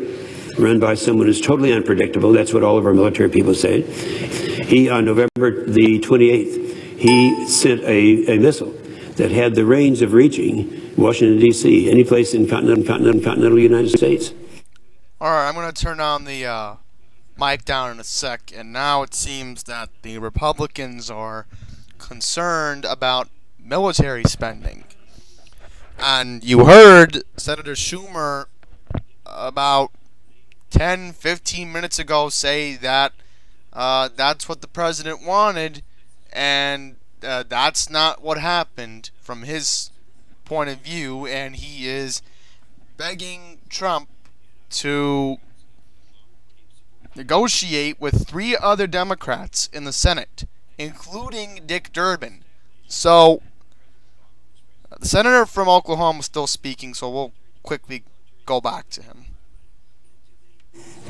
run by someone who's totally unpredictable. That's what all of our military people say. He, on November the 28th, he sent a missile that had the range of reaching Washington, D.C., any place in continental United States. All right, I'm going to turn on the mic down in a sec, and now it seems that the Republicans are concerned about military spending. And you heard Senator Schumer about 10-15 minutes ago say that that's what the president wanted, and that's not what happened from his point of view, and he is begging Trump to negotiate with 3 other Democrats in the Senate, including Dick Durbin. So the senator from Oklahoma is still speaking, so we'll quickly go back to him.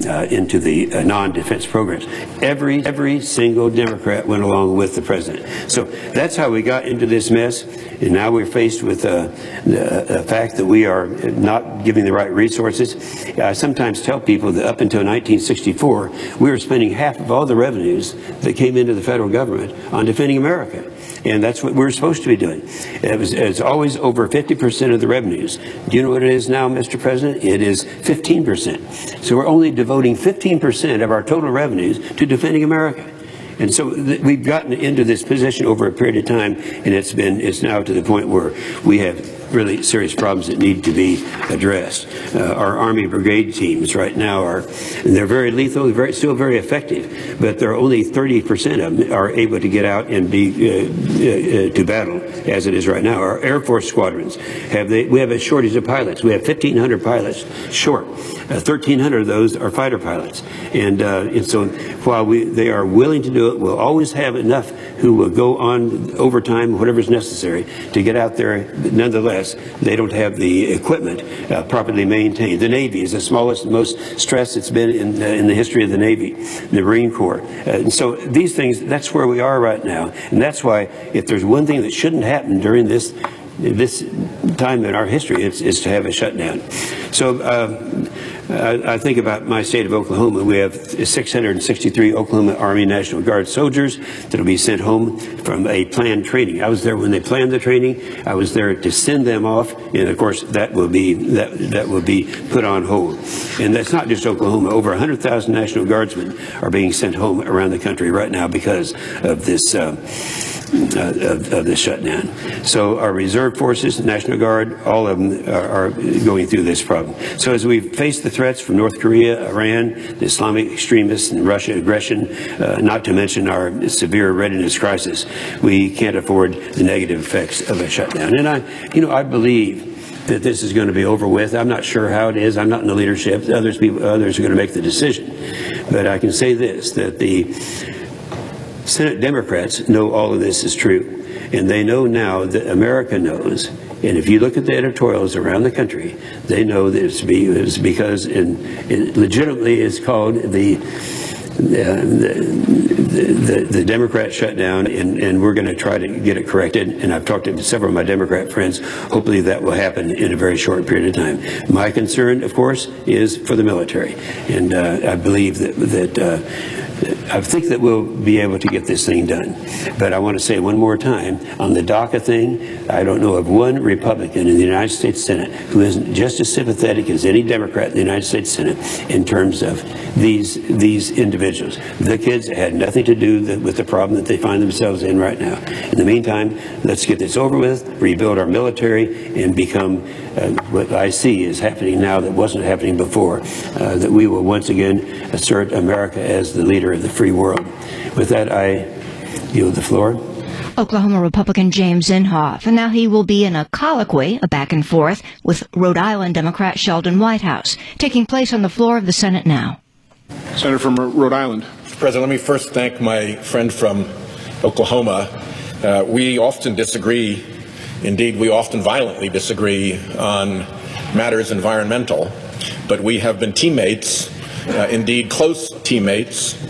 Into the non-defense programs. Every single Democrat went along with the president. So that's how we got into this mess, and now we're faced with the fact that we are not giving the right resources. I sometimes tell people that up until 1964, we were spending half of all the revenues that came into the federal government on defending America. And that's what we're supposed to be doing. It's always over 50% of the revenues. Do you know what it is now, Mr. President? It is 15%. So we're only devoting 15% of our total revenues to defending America. And so we've gotten into this position over a period of time, and it's now to the point where we have really serious problems that need to be addressed. Our Army brigade teams right now they're very lethal, still very effective, but they're only 30% of them are able to get out and be to battle as it is right now. Our Air Force squadrons we have a shortage of pilots. We have 1,500 pilots short. 1,300 of those are fighter pilots, and so while they are willing to do it, we'll always have enough who will go on overtime, whatever's necessary, to get out there nonetheless stress. They don't have the equipment properly maintained. The Navy is the smallest, most stress it's been in the history of the Navy, the Marine Corps. And so these things, that's where we are right now. And that's why if there's one thing that shouldn't happen during this time in our history, is to have a shutdown. So I think about my state of Oklahoma. We have 663 Oklahoma Army National Guard soldiers that will be sent home from a planned training. I was there when they planned the training. I was there to send them off, and of course that will be put on hold. And that's not just Oklahoma. Over 100,000 National Guardsmen are being sent home around the country right now because of this. Of the shutdown. So our reserve forces, the National Guard, all of them are going through this problem. So as we face the threats from North Korea, Iran, the Islamic extremists, and Russian aggression, not to mention our severe readiness crisis, we can't afford the negative effects of a shutdown. And I believe that this is going to be over with. I'm not sure how it is. I'm not in the leadership. Others are going to make the decision. But I can say this, that the Senate Democrats know all of this is true, and they know now that America knows. And if you look at the editorials around the country, they know that it's because it legitimately is called the Democrat shutdown, and we're going to try to get it corrected. And I've talked to several of my Democrat friends. Hopefully that will happen in a very short period of time. My concern, of course, is for the military, and I believe that I think that we'll be able to get this thing done. But I want to say one more time, on the DACA thing, I don't know of one Republican in the United States Senate who isn't just as sympathetic as any Democrat in the United States Senate in terms of these individuals. The kids had nothing to do with the problem that they find themselves in right now. In the meantime, let's get this over with, rebuild our military, and become what I see is happening now that wasn't happening before, that we will once again assert America as the leader of the free world. With that, I yield the floor. Oklahoma Republican James Inhofe, and now he will be in a colloquy, a back and forth, with Rhode Island Democrat Sheldon Whitehouse, taking place on the floor of the Senate now. Senator from Rhode Island. Mr. President, let me first thank my friend from Oklahoma. We often disagree, indeed we often violently disagree on matters environmental, but we have been teammates, indeed close teammates,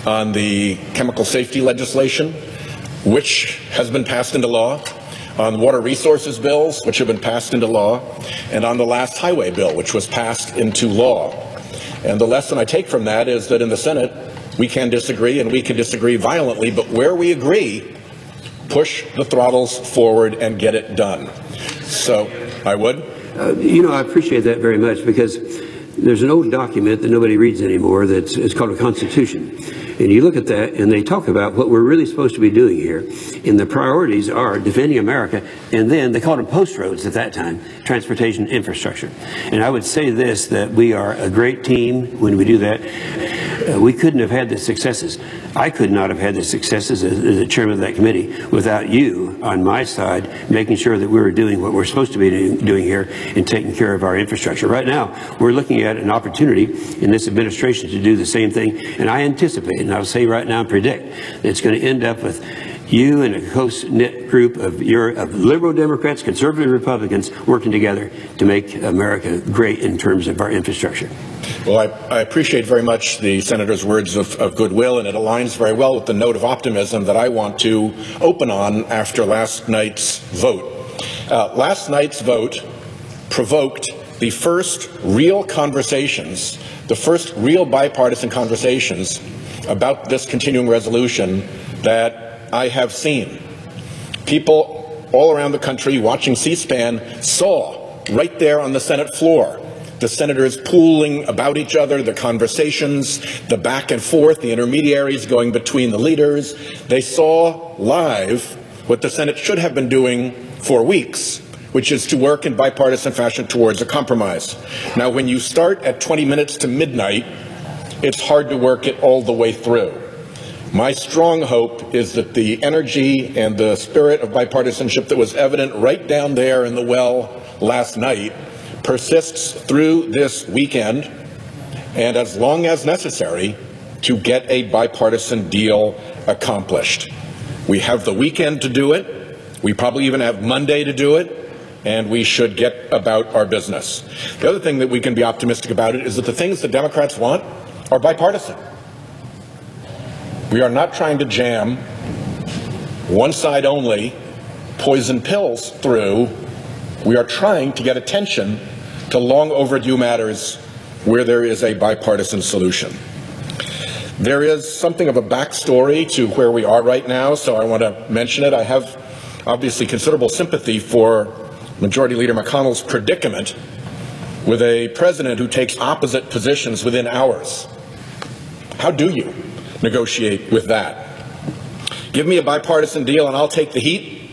on the chemical safety legislation, which has been passed into law, on water resources bills, which have been passed into law, and on the last highway bill, which was passed into law. And the lesson I take from that is that in the Senate, we can disagree, and we can disagree violently, but where we agree, push the throttles forward and get it done. So, I would. I appreciate that very much, because there's an old document that nobody reads anymore it's called a Constitution. And you look at that, and they talk about what we're really supposed to be doing here. And the priorities are defending America, and then they called them post roads at that time, transportation infrastructure. And I would say this, that we are a great team when we do that. We couldn't have had the successes. I could not have had the successes as the chairman of that committee without you on my side, making sure that we were doing what we're supposed to be doing here and taking care of our infrastructure. Right now, we're looking at an opportunity in this administration to do the same thing, and I anticipate, and I'll say right now and predict, that it's going to end up with you and a close-knit group of liberal Democrats, conservative Republicans working together to make America great in terms of our infrastructure. Well, I appreciate very much the Senator's words of goodwill, and it aligns very well with the note of optimism that I want to open on after last night's vote. Last night's vote provoked the first real conversations, the first real bipartisan conversations about this continuing resolution that I have seen. People all around the country watching C-SPAN saw right there on the Senate floor the senators pooling about each other, the conversations, the back and forth, the intermediaries going between the leaders. They saw live what the Senate should have been doing for weeks, which is to work in bipartisan fashion towards a compromise. Now, when you start at 20 minutes to midnight, it's hard to work it all the way through. My strong hope is that the energy and the spirit of bipartisanship that was evident right down there in the well last night persists through this weekend and as long as necessary to get a bipartisan deal accomplished. We have the weekend to do it. We probably even have Monday to do it. and we should get about our business. The other thing that we can be optimistic about it is that the things the Democrats want are bipartisan. We are not trying to jam one side only poison pills through. We are trying to get attention to long overdue matters where there is a bipartisan solution. There is something of a backstory to where we are right now, so I want to mention it. I have obviously considerable sympathy for Majority Leader McConnell's predicament with a president who takes opposite positions within hours. How do you negotiate with that? Give me a bipartisan deal and I'll take the heat,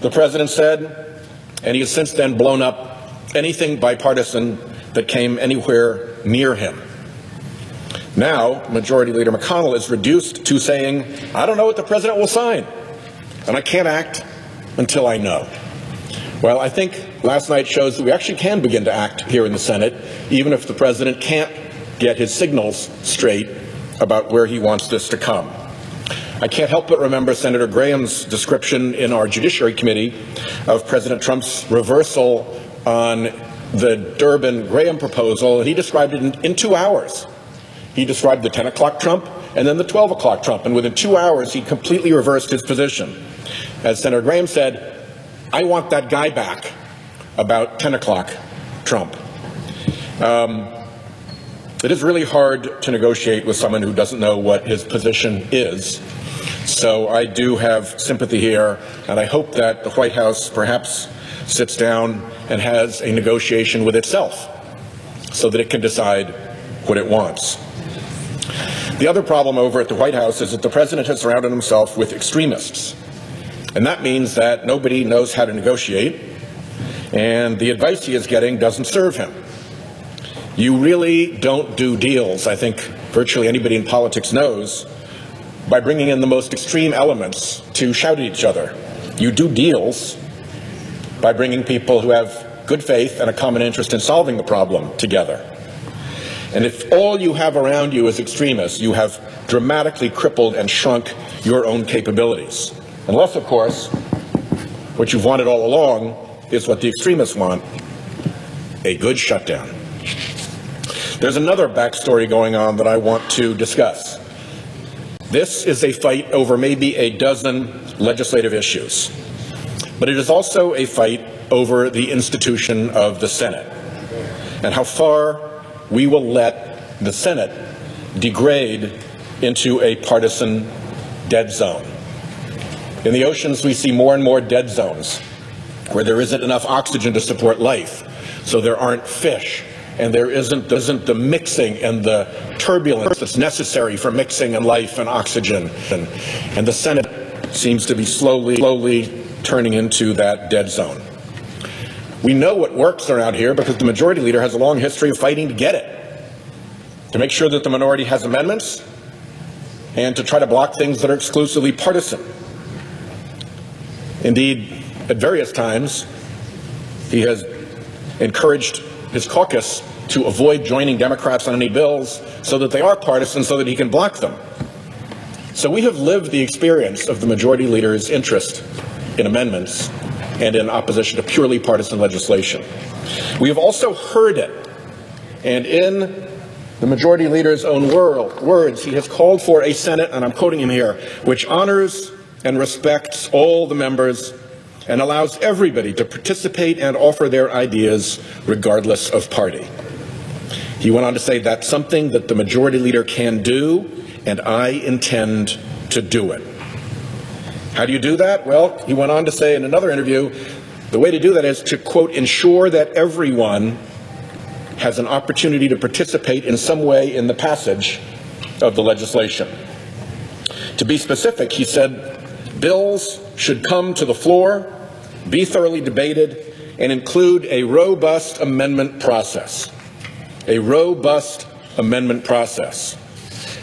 the president said, and he has since then blown up anything bipartisan that came anywhere near him. Now, Majority Leader McConnell is reduced to saying, I don't know what the president will sign, and I can't act until I know. Well, I think last night shows that we actually can begin to act here in the Senate, even if the president can't get his signals straight about where he wants this to come. I can't help but remember Senator Graham's description in our Judiciary Committee of President Trump's reversal on the Durbin-Graham proposal, and he described it in 2 hours. He described the 10 o'clock Trump and then the 12 o'clock Trump, and within 2 hours he completely reversed his position. As Senator Graham said, I want that guy back about 10 o'clock Trump. It is really hard to negotiate with someone who doesn't know what his position is. So I do have sympathy here, and I hope that the White House perhaps sits down and has a negotiation with itself so that it can decide what it wants. The other problem over at the White House is that the president has surrounded himself with extremists. And that means that nobody knows how to negotiate, and the advice he is getting doesn't serve him. You really don't do deals, I think virtually anybody in politics knows, by bringing in the most extreme elements to shout at each other. You do deals by bringing people who have good faith and a common interest in solving the problem together. And if all you have around you is extremists, you have dramatically crippled and shrunk your own capabilities. Unless, of course, what you've wanted all along is what the extremists want, a good shutdown. There's another backstory going on that I want to discuss. This is a fight over maybe a dozen legislative issues, but it is also a fight over the institution of the Senate and how far we will let the Senate degrade into a partisan dead zone. In the oceans, we see more and more dead zones where there isn't enough oxygen to support life, so there aren't fish, and there isn't the mixing and the turbulence that's necessary for mixing and life and oxygen. And the Senate seems to be slowly turning into that dead zone. We know what works around here because the majority leader has a long history of fighting to get it, to make sure that the minority has amendments, and to try to block things that are exclusively partisan. Indeed, at various times, he has encouraged his caucus to avoid joining Democrats on any bills so that they are partisan, so that he can block them. So we have lived the experience of the majority leader's interest in amendments and in opposition to purely partisan legislation. We have also heard it, and in the majority leader's own words, he has called for a Senate, and I'm quoting him here, which honors and respects all the members and allows everybody to participate and offer their ideas regardless of party. He went on to say that's something that the majority leader can do, and I intend to do it. How do you do that? Well, he went on to say in another interview, the way to do that is to, quote, ensure that everyone has an opportunity to participate in some way in the passage of the legislation. To be specific, he said, bills should come to the floor, be thoroughly debated, and include a robust amendment process. A robust amendment process.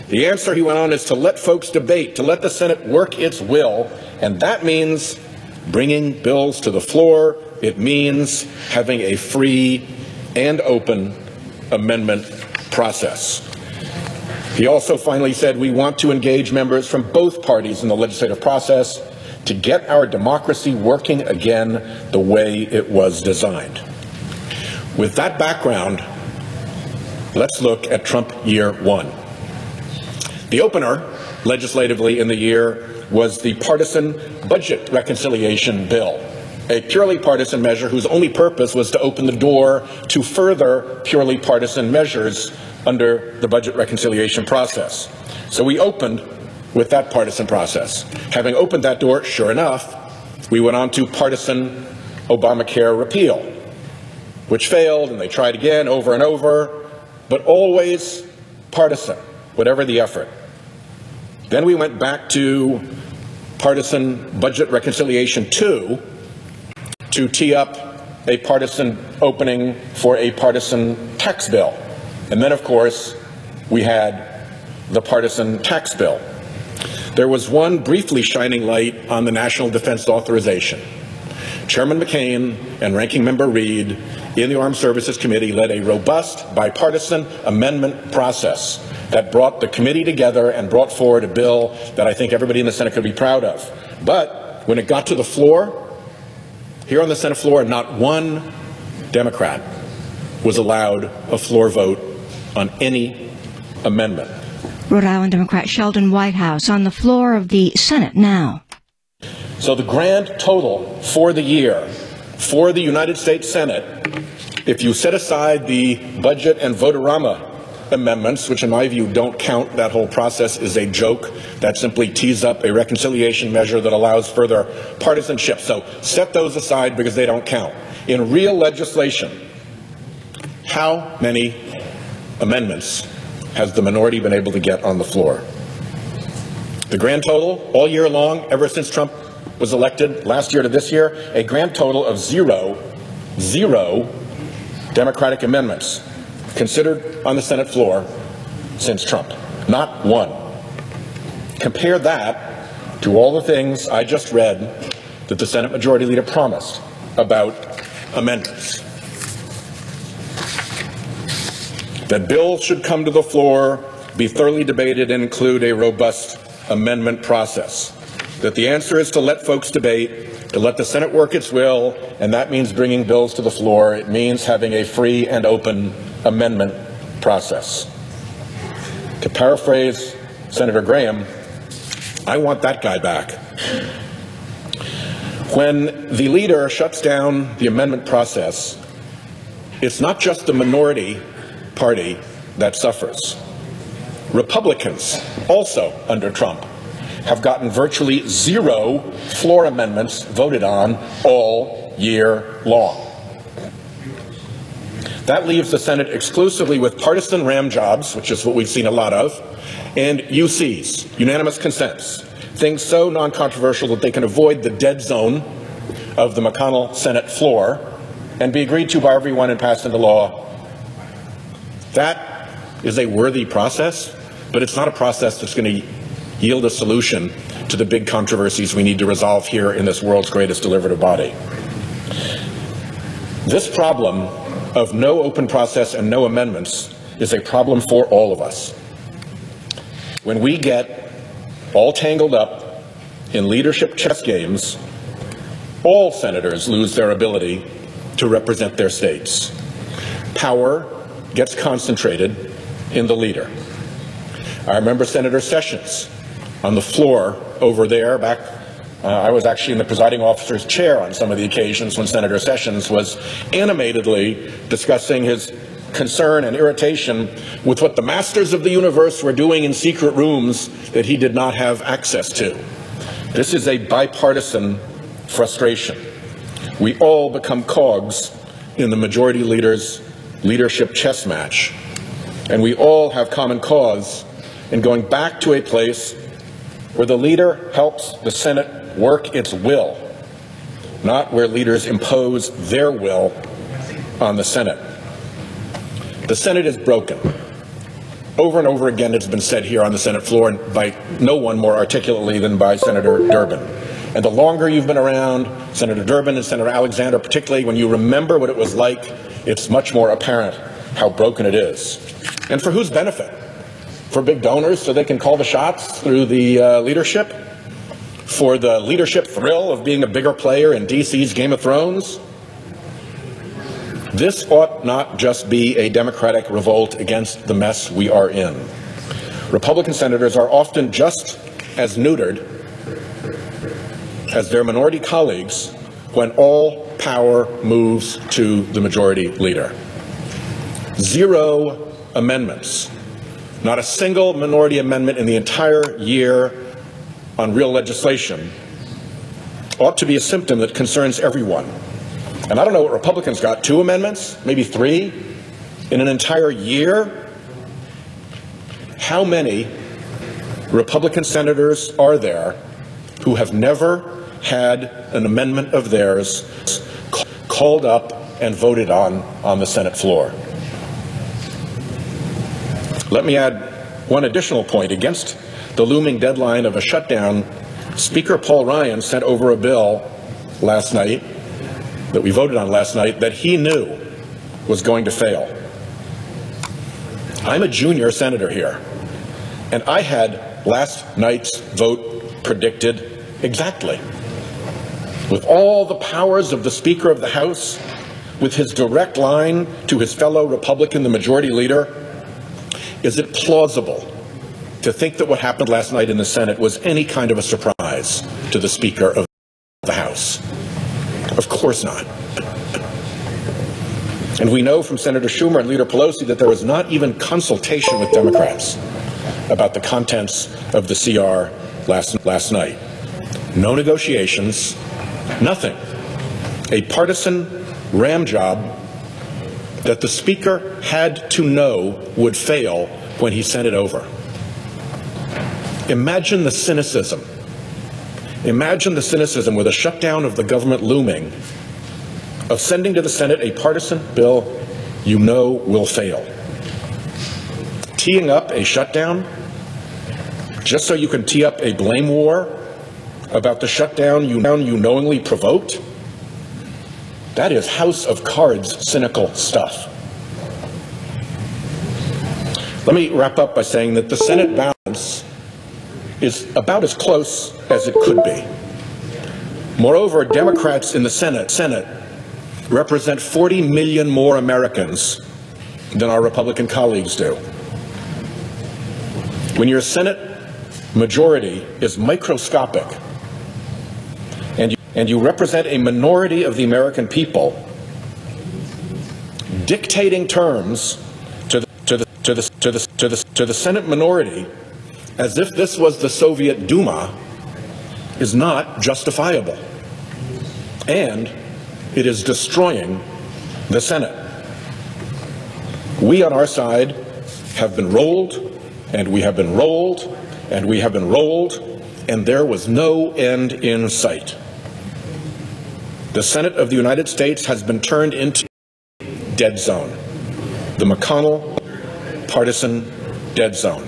The answer, he went on, is to let folks debate, to let the Senate work its will, and that means bringing bills to the floor. It means having a free and open amendment process. He also finally said, we want to engage members from both parties in the legislative process to get our democracy working again the way it was designed. With that background, let's look at Trump year one. The opener, legislatively in the year, was the partisan budget reconciliation bill, a purely partisan measure whose only purpose was to open the door to further purely partisan measures under the budget reconciliation process. So we opened with that partisan process. Having opened that door, sure enough, we went on to partisan Obamacare repeal, which failed, and they tried again over and over, but always partisan, whatever the effort. Then we went back to partisan budget reconciliation 2 to tee up a partisan opening for a partisan tax bill. And then, of course, we had the partisan tax bill. There was one briefly shining light on the National Defense Authorization. Chairman McCain and Ranking Member Reid in the Armed Services Committee led a robust bipartisan amendment process that brought the committee together and brought forward a bill that I think everybody in the Senate could be proud of. But when it got to the floor, here on the Senate floor, not one Democrat was allowed a floor vote on any amendment. Rhode Island Democrat Sheldon Whitehouse on the floor of the Senate now. So the grand total for the year for the United States Senate, if you set aside the budget and vote-a-rama amendments, which in my view don't count, that whole process is a joke that simply tees up a reconciliation measure that allows further partisanship. So set those aside because they don't count. In real legislation, how many amendments has the minority been able to get on the floor? The grand total all year long, ever since Trump was elected last year to this year, a grand total of zero Democratic amendments considered on the Senate floor since Trump. Not one. Compare that to all the things I just read that the Senate Majority Leader promised about amendments. That bills should come to the floor, be thoroughly debated, and include a robust amendment process. That the answer is to let folks debate, to let the Senate work its will, and that means bringing bills to the floor. It means having a free and open amendment process. To paraphrase Senator Graham, I want that guy back. When the leader shuts down the amendment process, it's not just the minority party that suffers. Republicans, also under Trump, have gotten virtually zero floor amendments voted on all year long. That leaves the Senate exclusively with partisan ram jobs, which is what we've seen a lot of, and UCs, unanimous consents, things so non-controversial that they can avoid the dead zone of the McConnell Senate floor and be agreed to by everyone and passed into law. That is a worthy process, but it's not a process that's going to yield a solution to the big controversies we need to resolve here in this world's greatest deliberative body. This problem of no open process and no amendments is a problem for all of us. When we get all tangled up in leadership chess games, all senators lose their ability to represent their states. Power gets concentrated in the leader. I remember Senator Sessions on the floor over there back. I was actually in the presiding officer's chair on some of the occasions when Senator Sessions was animatedly discussing his concern and irritation with what the masters of the universe were doing in secret rooms that he did not have access to. This is a bipartisan frustration. We all become cogs in the majority leader's leadership chess match, and we all have common cause in going back to a place where the leader helps the Senate work its will, not where leaders impose their will on the Senate. The Senate is broken. Over and over again it's been said here on the Senate floor, and by no one more articulately than by Senator Durbin. And the longer you've been around, Senator Durbin and Senator Alexander particularly, when you remember what it was like, it's much more apparent how broken it is. And for whose benefit? For big donors so they can call the shots through the leadership? for the leadership thrill of being a bigger player in DC's Game of Thrones? This ought not just be a Democratic revolt against the mess we are in. Republican senators are often just as neutered as their minority colleagues when all power moves to the majority leader. 0 amendments, not a single minority amendment in the entire year on real legislation, ought to be a symptom that concerns everyone. And I don't know what Republicans got, 2 amendments, maybe 3 in an entire year? How many Republican senators are there who have never had an amendment of theirs called up and voted on the Senate floor? Let me add one additional point. Against the looming deadline of a shutdown, Speaker Paul Ryan sent over a bill last night that we voted on last night that he knew was going to fail. I'm a junior senator here, and I had last night's vote predicted exactly. With all the powers of the Speaker of the House, with his direct line to his fellow Republican, the majority leader, is it plausible to think that what happened last night in the Senate was any kind of a surprise to the Speaker of the House? Of course not. And we know from Senator Schumer and Leader Pelosi that there was not even consultation with Democrats about the contents of the CR last night. No negotiations, nothing. A partisan ram job that the Speaker had to know would fail when he sent it over. Imagine the cynicism. Imagine the cynicism with a shutdown of the government looming, of sending to the Senate a partisan bill you know will fail. Teeing up a shutdown just so you can tee up a blame war about the shutdown you knowingly provoked? That is House of Cards cynical stuff. Let me wrap up by saying that the Senate balance is about as close as it could be. Moreover, Democrats in the Senate represent 40 million more Americans than our Republican colleagues do. When your Senate majority is microscopic and you represent a minority of the American people, dictating terms to the Senate minority as if this was the Soviet Duma is not justifiable. And it is destroying the Senate. We on our side have been rolled, and we have been rolled, and we have been rolled, and there was no end in sight. The Senate of the United States has been turned into a dead zone. The McConnell partisan dead zone.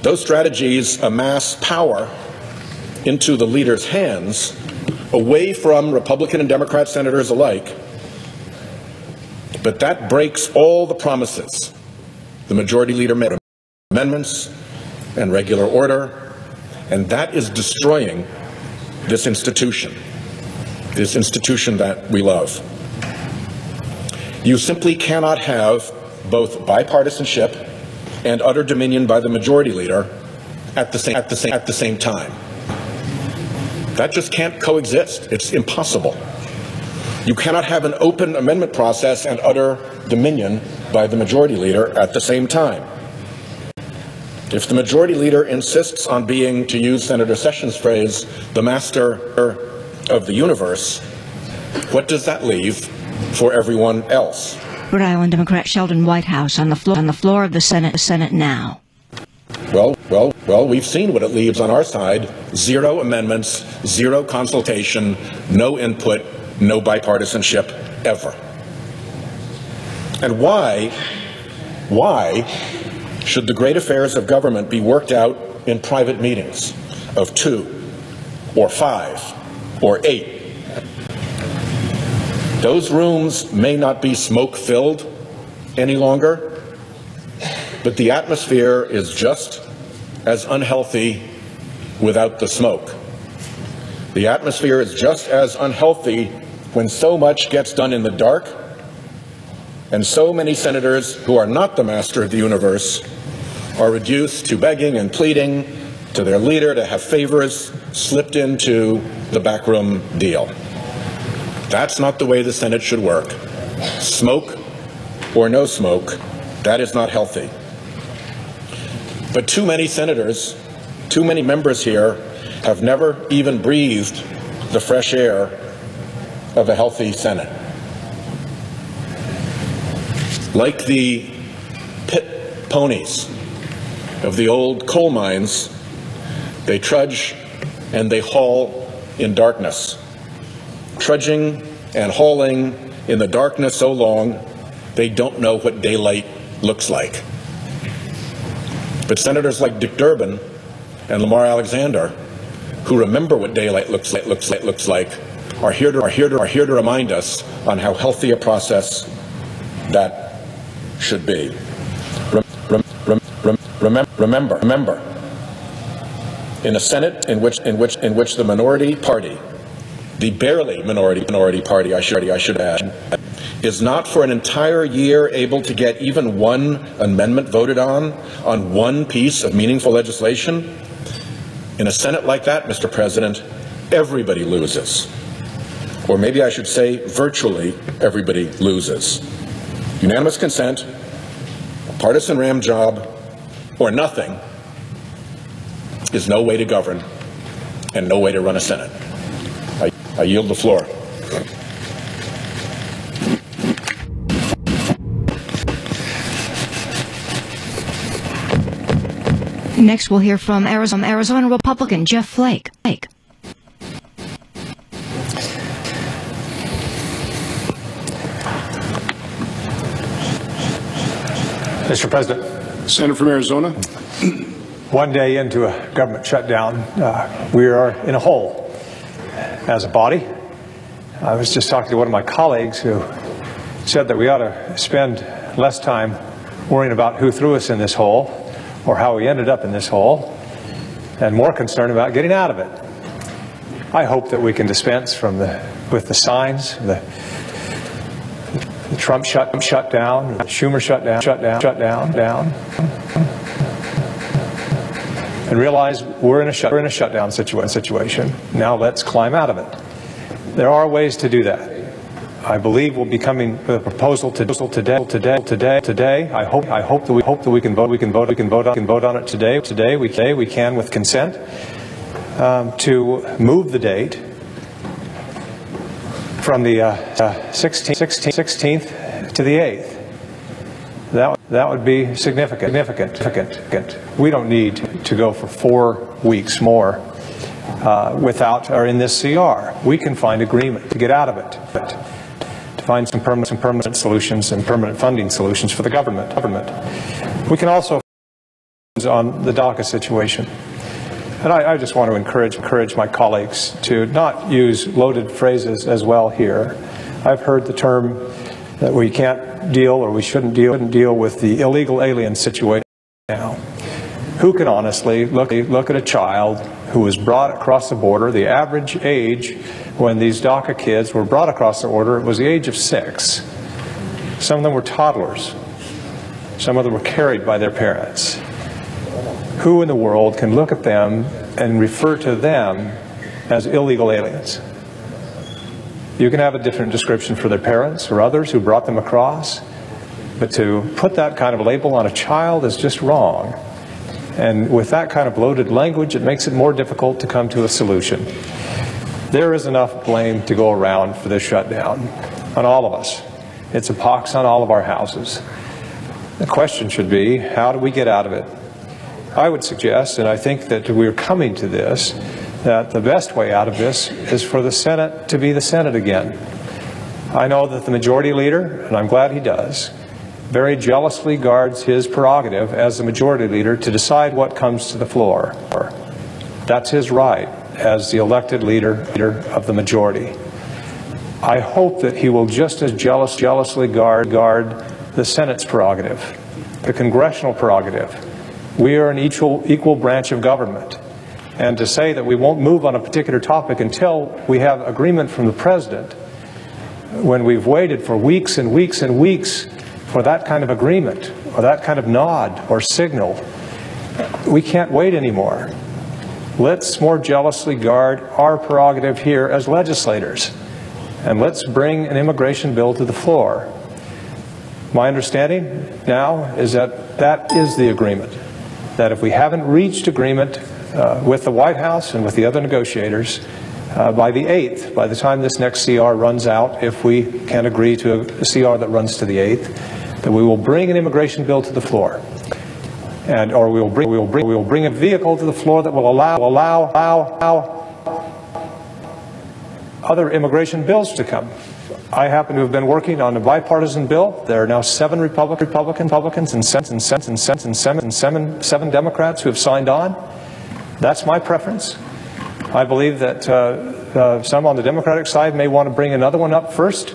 Those strategies amass power into the leader's hands, away from Republican and Democrat senators alike, but that breaks all the promises the majority leader made, amendments and regular order, and that is destroying this institution that we love. You simply cannot have both bipartisanship and utter dominion by the majority leader at the same time. That just can't coexist. It's impossible. You cannot have an open amendment process and utter dominion by the majority leader at the same time. If the majority leader insists on being, to use Senator Sessions' phrase, the master of the universe, what does that leave for everyone else? Rhode Island Democrat Sheldon Whitehouse on the floor of the Senate now. Well, we've seen what it leaves on our side. 0 amendments, 0 consultation, no input, no bipartisanship, ever. And why should the great affairs of government be worked out in private meetings of 2 or 5 or 8? Those rooms may not be smoke-filled any longer, but the atmosphere is just as unhealthy without the smoke. The atmosphere is just as unhealthy when so much gets done in the dark, and so many senators who are not the master of the universe are reduced to begging and pleading to their leader to have favors slipped into the backroom deal. That's not the way the Senate should work. Smoke or no smoke, that is not healthy. But too many senators, too many members here have never even breathed the fresh air of a healthy Senate. Like the pit ponies of the old coal mines, they trudge and they haul in darkness, trudging and hauling in the darkness so long they don't know what daylight looks like. But senators like Dick Durbin and Lamar Alexander, who remember what daylight looks like, are here to remind us on how healthy a process that should be. Remember, in a Senate in which the minority party, the barely minority party, I should add, is not for an entire year able to get even one amendment voted on one piece of meaningful legislation, in a Senate like that, Mr. President, everybody loses. Or maybe I should say virtually everybody loses. Unanimous consent, a partisan ram job, or nothing is no way to govern and no way to run a Senate. I yield the floor. Next, we'll hear from Arizona Republican Jeff Flake. Mr. President. Senator from Arizona. One day into a government shutdown, we are in a hole as a body. I was just talking to one of my colleagues who said that we ought to spend less time worrying about who threw us in this hole or how we ended up in this hole, and more concerned about getting out of it. I hope that we can dispense with the signs, the Trump shutdown, Schumer shutdown, and realize we're in a shutdown situation. Now let's climb out of it. There are ways to do that. I believe we'll be coming with a proposal today. I hope that we can vote on it today. Today we can with consent to move the date from the 16th to the 8th. That would be significant. We don't need to go for 4 weeks more without or in this CR. We can find agreement to get out of it. To find some permanent solutions and permanent funding solutions for the government. We can also on the DACA situation. And I just want to encourage my colleagues to not use loaded phrases as well here. I've heard the term that we can't deal or we shouldn't deal with the illegal alien situation now. Who can honestly look at a child who was brought across the border? The average age when these DACA kids were brought across the border was the age of 6. Some of them were toddlers. Some of them were carried by their parents. Who in the world can look at them and refer to them as illegal aliens? You can have a different description for their parents or others who brought them across, but to put that kind of label on a child is just wrong. And with that kind of loaded language, it makes it more difficult to come to a solution. There is enough blame to go around for this shutdown on all of us. It's a pox on all of our houses. The question should be, how do we get out of it? I would suggest, and I think that we're coming to this, that the best way out of this is for the Senate to be the Senate again. I know that the majority leader, and I'm glad he does, very jealously guards his prerogative as the majority leader to decide what comes to the floor. That's his right as the elected leader of the majority. I hope that he will just as jealously guard the Senate's prerogative, the congressional prerogative. We are an equal branch of government. And to say that we won't move on a particular topic until we have agreement from the President, when we've waited for weeks and weeks and weeks for that kind of agreement or that kind of nod or signal, we can't wait anymore. Let's more jealously guard our prerogative here as legislators, and let's bring an immigration bill to the floor. My understanding now is that that is the agreement, that if we haven't reached agreement with the White House and with the other negotiators by the 8th, by the time this next CR runs out, if we can agree to a CR that runs to the 8th, that we will bring an immigration bill to the floor, or we will bring a vehicle to the floor that will allow other immigration bills to come. I happen to have been working on a bipartisan bill. There are now 7 Republicans and 7 Democrats who have signed on. That's my preference. I believe that some on the Democratic side may want to bring another one up first.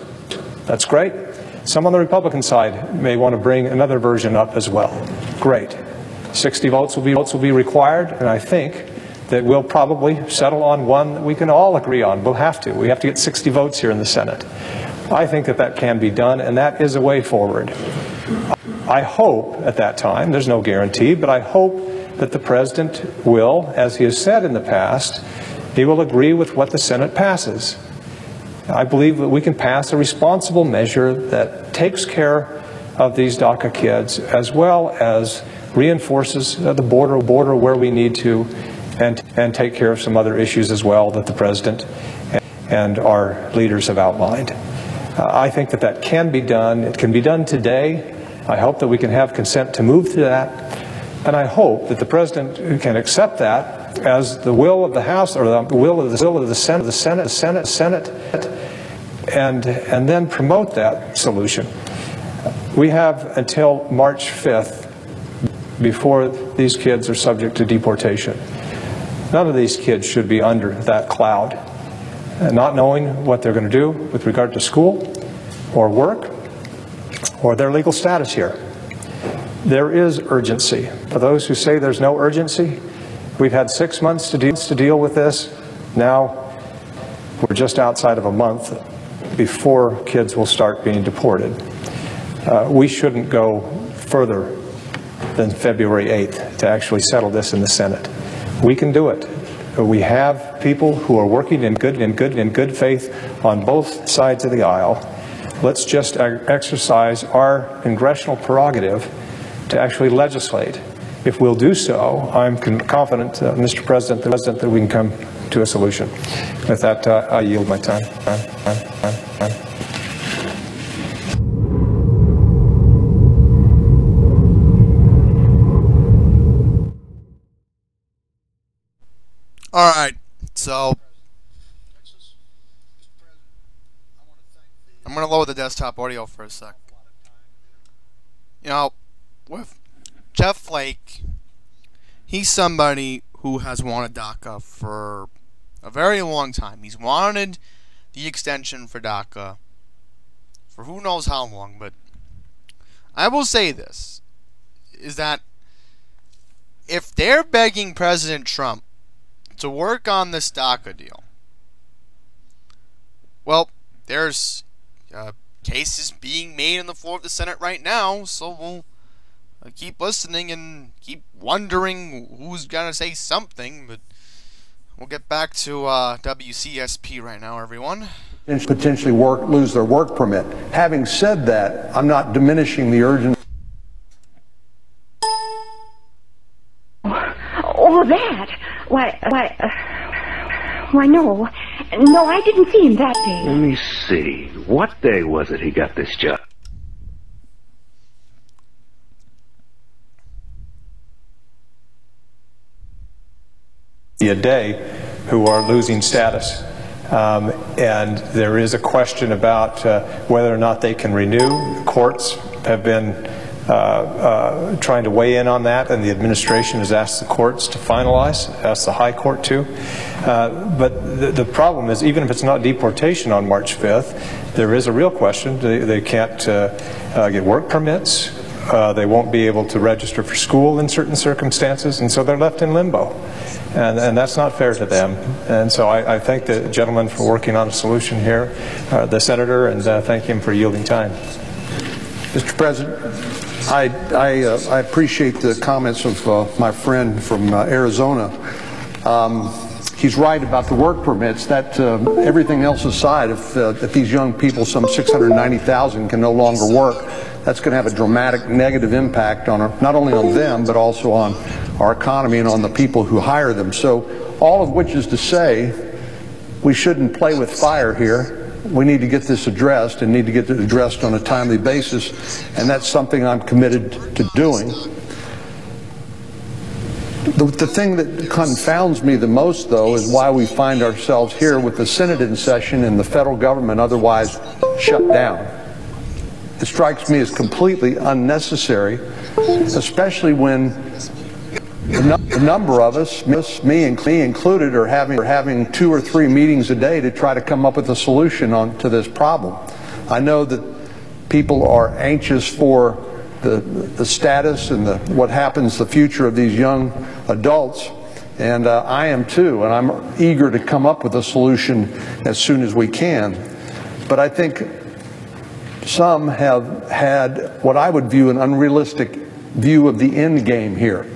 That's great. Some on the Republican side may want to bring another version up as well. Great. 60 votes will be required, and I think that we'll probably settle on one that we can all agree on. We'll have to. We have to get 60 votes here in the Senate. I think that that can be done, and that is a way forward. I hope at that time, there's no guarantee, but I hope that the President will, as he has said in the past, he will agree with what the Senate passes. I believe that we can pass a responsible measure that takes care of these DACA kids, as well as reinforces the border where we need to, and take care of some other issues as well that the President and our leaders have outlined. I think that that can be done. It can be done today. I hope that we can have consent to move to that. And I hope that the President can accept that as the will of the House, or the will of the Senate, and then promote that solution. We have until March 5th before these kids are subject to deportation. None of these kids should be under that cloud, not knowing what they're going to do with regard to school or work or their legal status here. There is urgency. For those who say there's no urgency, we've had 6 months to deal with this. Now we're just outside of a month before kids will start being deported. We shouldn't go further than February 8th to actually settle this in the Senate. We can do it. We have people who are working in good faith on both sides of the aisle. Let's just exercise our congressional prerogative to actually legislate. If we'll do so, I'm confident, Mr. President, that we can come to a solution. With that, I yield my time. All right, so I'm going to lower the desktop audio for a sec. You know, with Jeff Flake, he's somebody who has wanted DACA for a very long time. He's wanted the extension for DACA for who knows how long, but I will say this, is that if they're begging President Trump to work on this DACA deal, well, there's cases being made on the floor of the Senate right now, so we'll keep listening and keep wondering who's gonna say something, but we'll get back to WCSP right now, everyone. Potentially lose their work permit. Having said that, I'm not diminishing the urgency. Oh, that? Why, no, I didn't see him that day. Let me see. What day was it he got this job? A day who are losing status. And there is a question about whether or not they can renew. Courts have been trying to weigh in on that, and the administration has asked the courts to finalize, asked the High Court to. But the problem is, even if it's not deportation on March 5th, there is a real question. They can't get work permits. They won't be able to register for school in certain circumstances, and so they're left in limbo. And that's not fair to them. And so I thank the gentleman for working on a solution here, the senator, and thank him for yielding time. Mr. President, I appreciate the comments of my friend from Arizona. He's right about the work permits. That everything else aside, if these young people, some 690,000, can no longer work, that's going to have a dramatic negative impact on not only on them, but also on our economy and on the people who hire them. So all of which is to say, we shouldn't play with fire here. We need to get this addressed, and need to get it addressed on a timely basis, and that's something I'm committed to doing. The thing that confounds me the most, though, is why we find ourselves here with the Senate in session and the federal government otherwise shut down. It strikes me as completely unnecessary, especially when the number of us, me included, are having 2 or 3 meetings a day to try to come up with a solution to this problem. I know that people are anxious for the status and what happens, the future of these young adults, and I am too, and I'm eager to come up with a solution as soon as we can. But I think some have had what I would view an unrealistic view of the end game here.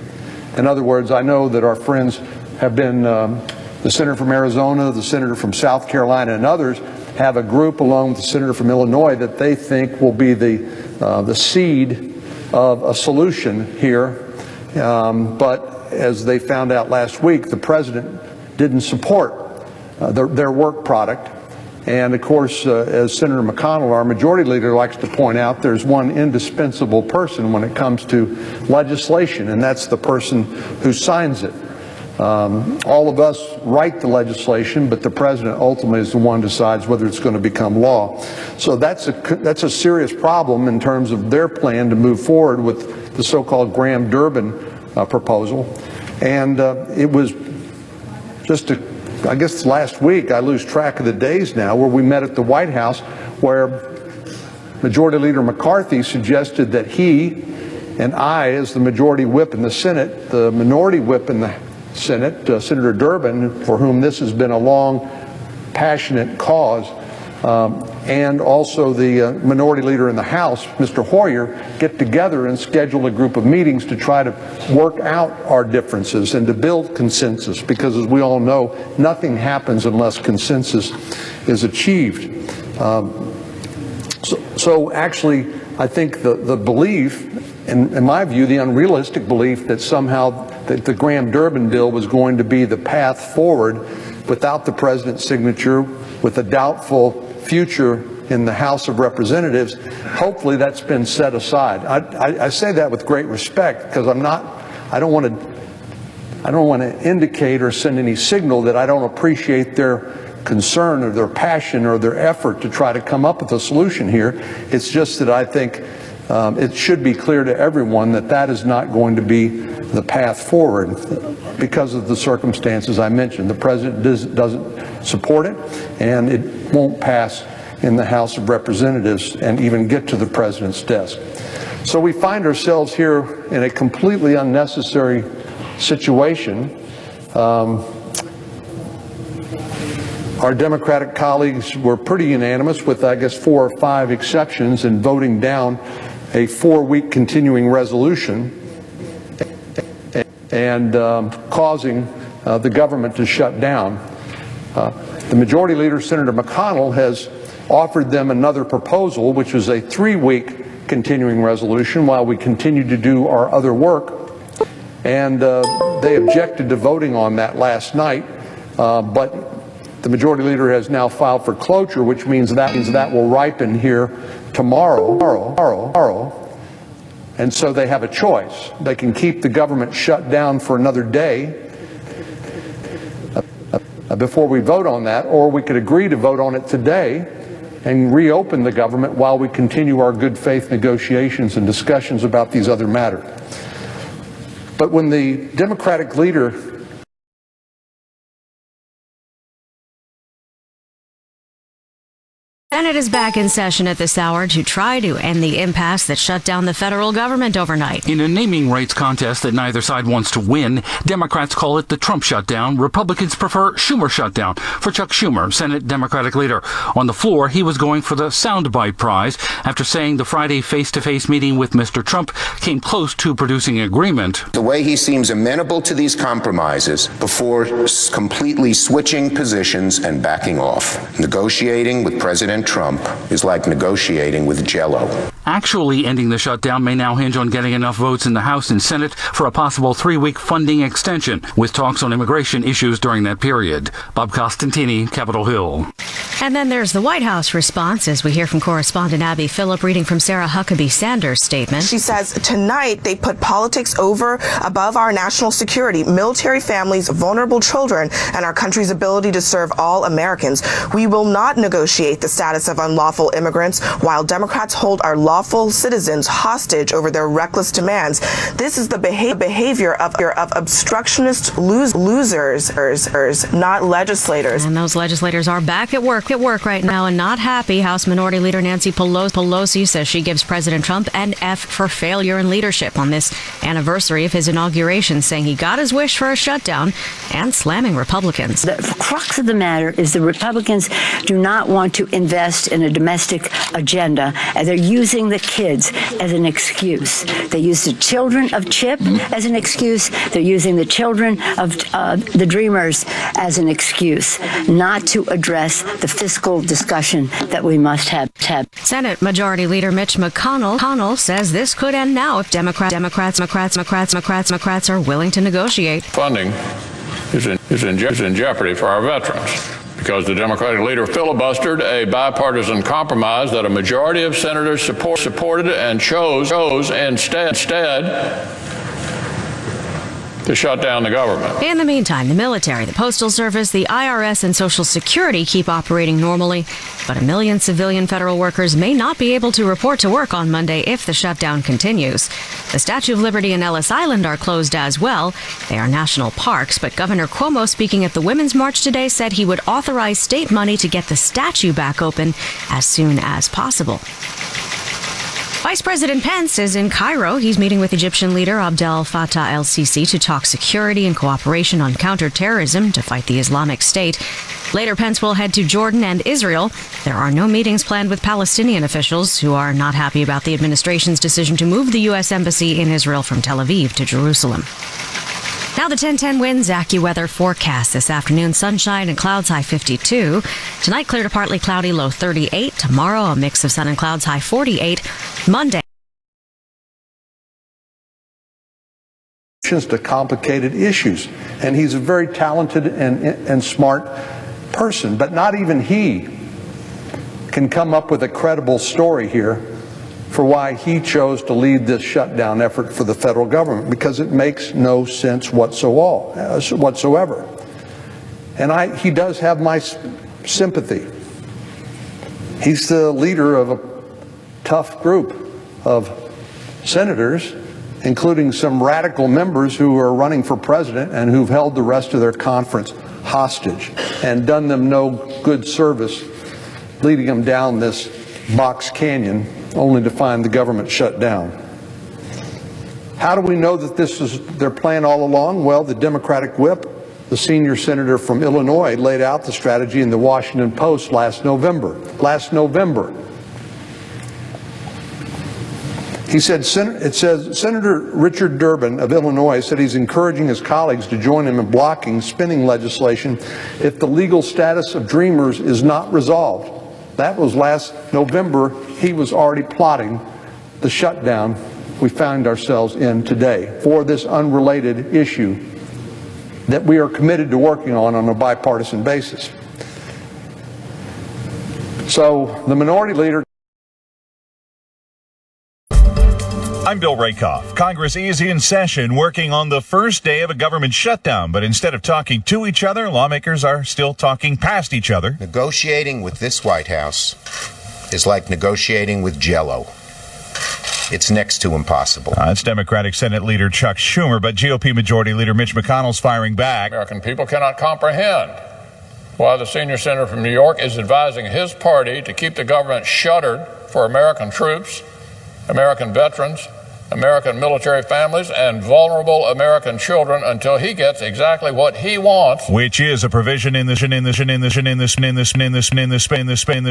In other words, I know that our friends have been, the senator from Arizona, the senator from South Carolina, and others have a group along with the senator from Illinois that they think will be the seed of a solution here. But as they found out last week, the president didn't support their work product. And of course, as Senator McConnell, our majority leader, likes to point out, there's one indispensable person when it comes to legislation, and that's the person who signs it. All of us write the legislation, but the president ultimately is the one who decides whether it's going to become law. So that's a serious problem in terms of their plan to move forward with the so-called Graham-Durbin proposal. And it was just I guess last week, I lose track of the days now, where we met at the White House, where Majority Leader McCarthy suggested that he and I, as the majority whip in the Senate, the minority whip in the Senate, Senator Durbin, for whom this has been a long, passionate cause, and also the minority leader in the House, Mr. Hoyer, get together and schedule a group of meetings to try to work out our differences and to build consensus, because as we all know, nothing happens unless consensus is achieved. So actually, I think the belief, in my view, the unrealistic belief that somehow that the Graham-Durbin bill was going to be the path forward without the president's signature, with a doubtful future in the House of Representatives, hopefully that's been set aside. I say that with great respect, because I don't want to indicate or send any signal that I don't appreciate their concern or their passion or their effort to try to come up with a solution here. It's just that I think it should be clear to everyone that that is not going to be the path forward because of the circumstances I mentioned. The president doesn't support it, and it won't pass in the House of Representatives and even get to the president's desk. So we find ourselves here in a completely unnecessary situation. Our Democratic colleagues were pretty unanimous, with I guess 4 or 5 exceptions, in voting down a 4-week continuing resolution and causing the government to shut down. The majority leader, Senator McConnell, has offered them another proposal, which is a 3-week continuing resolution while we continue to do our other work. And they objected to voting on that last night, but the majority leader has now filed for cloture, which means that will ripen here tomorrow. And so they have a choice. They can keep the government shut down for another day before we vote on that, or we could agree to vote on it today and reopen the government while we continue our good faith negotiations and discussions about these other matters. But when the Democratic leader Senate is back in session at this hour to try to end the impasse that shut down the federal government overnight. In a naming rights contest that neither side wants to win, Democrats call it the Trump shutdown. Republicans prefer Schumer shutdown. For Chuck Schumer, Senate Democratic leader. On the floor, he was going for the soundbite prize after saying the Friday face-to-face meeting with Mr. Trump came close to producing agreement. The way he seems amenable to these compromises before completely switching positions and backing off. Negotiating with President Trump is like negotiating with Jell-O. Actually ending the shutdown may now hinge on getting enough votes in the House and Senate for a possible 3-week funding extension, with talks on immigration issues during that period. Bob Costantini, Capitol Hill. And then there's the White House response, as we hear from correspondent Abby Phillip, reading from Sarah Huckabee Sanders' statement. She says, tonight they put politics above our national security, military families, vulnerable children, and our country's ability to serve all Americans. We will not negotiate the status of unlawful immigrants while Democrats hold our lawful citizens hostage over their reckless demands. This is the behavior of obstructionist losers, not legislators. And those legislators are back at work right now and not happy. House Minority Leader Nancy Pelosi says she gives President Trump an F for failure in leadership on this anniversary of his inauguration, saying he got his wish for a shutdown and slamming Republicans. The crux of the matter is the Republicans do not want to invest in a domestic agenda, and they're using the kids as an excuse. They use the children of Chip as an excuse. They're using the children of the Dreamers as an excuse, not to address the fiscal discussion that we must have. Senate Majority Leader Mitch McConnell says this could end now if Democrats are willing to negotiate. Funding is in jeopardy for our veterans, because the Democratic leader filibustered a bipartisan compromise that a majority of senators supported and chose instead to shut down the government. In the meantime, the military, the Postal Service, the IRS, and Social Security keep operating normally, but 1 million civilian federal workers may not be able to report to work on Monday if the shutdown continues. The Statue of Liberty and Ellis Island are closed as well. They are national parks, but Governor Cuomo, speaking at the Women's March today, said he would authorize state money to get the statue back open as soon as possible. Vice President Pence is in Cairo. He's meeting with Egyptian leader Abdel Fattah el-Sisi to talk security and cooperation on counterterrorism to fight the Islamic State. Later, Pence will head to Jordan and Israel. There are no meetings planned with Palestinian officials who are not happy about the administration's decision to move the U.S. Embassy in Israel from Tel Aviv to Jerusalem. Now the 10-10 winds AccuWeather forecast this afternoon. Sunshine and clouds, high 52. Tonight, clear to partly cloudy, low 38. Tomorrow, a mix of sun and clouds, high 48. Monday. To complicated issues. And he's a very talented and smart person, but not even he can come up with a credible story here for why he chose to lead this shutdown effort for the federal government, because it makes no sense whatsoever. And he does have my sympathy. He's the leader of a tough group of senators, including some radical members who are running for president and who've held the rest of their conference hostage and done them no good service, leading them down this box canyon only to find the government shut down. How do we know that this is their plan all along? Well, the Democratic whip, the senior senator from Illinois, laid out the strategy in the Washington Post last November. He said, Senator Richard Durbin of Illinois said he's encouraging his colleagues to join him in blocking spending legislation if the legal status of Dreamers is not resolved. That was last November. He was already plotting the shutdown we find ourselves in today for this unrelated issue that we are committed to working on a bipartisan basis. So the minority leader. I'm Bill Rakoff. Congress is in session working on the first day of a government shutdown, but instead of talking to each other, lawmakers are still talking past each other. Negotiating with this White House is like negotiating with Jell-O. It's next to impossible. That's Democratic Senate Leader Chuck Schumer, but GOP Majority Leader Mitch McConnell's firing back. American people cannot comprehend while the senior senator from New York is advising his party to keep the government shuttered for American troops, American veterans, American military families, and vulnerable American children until he gets exactly what he wants. Which is a provision in the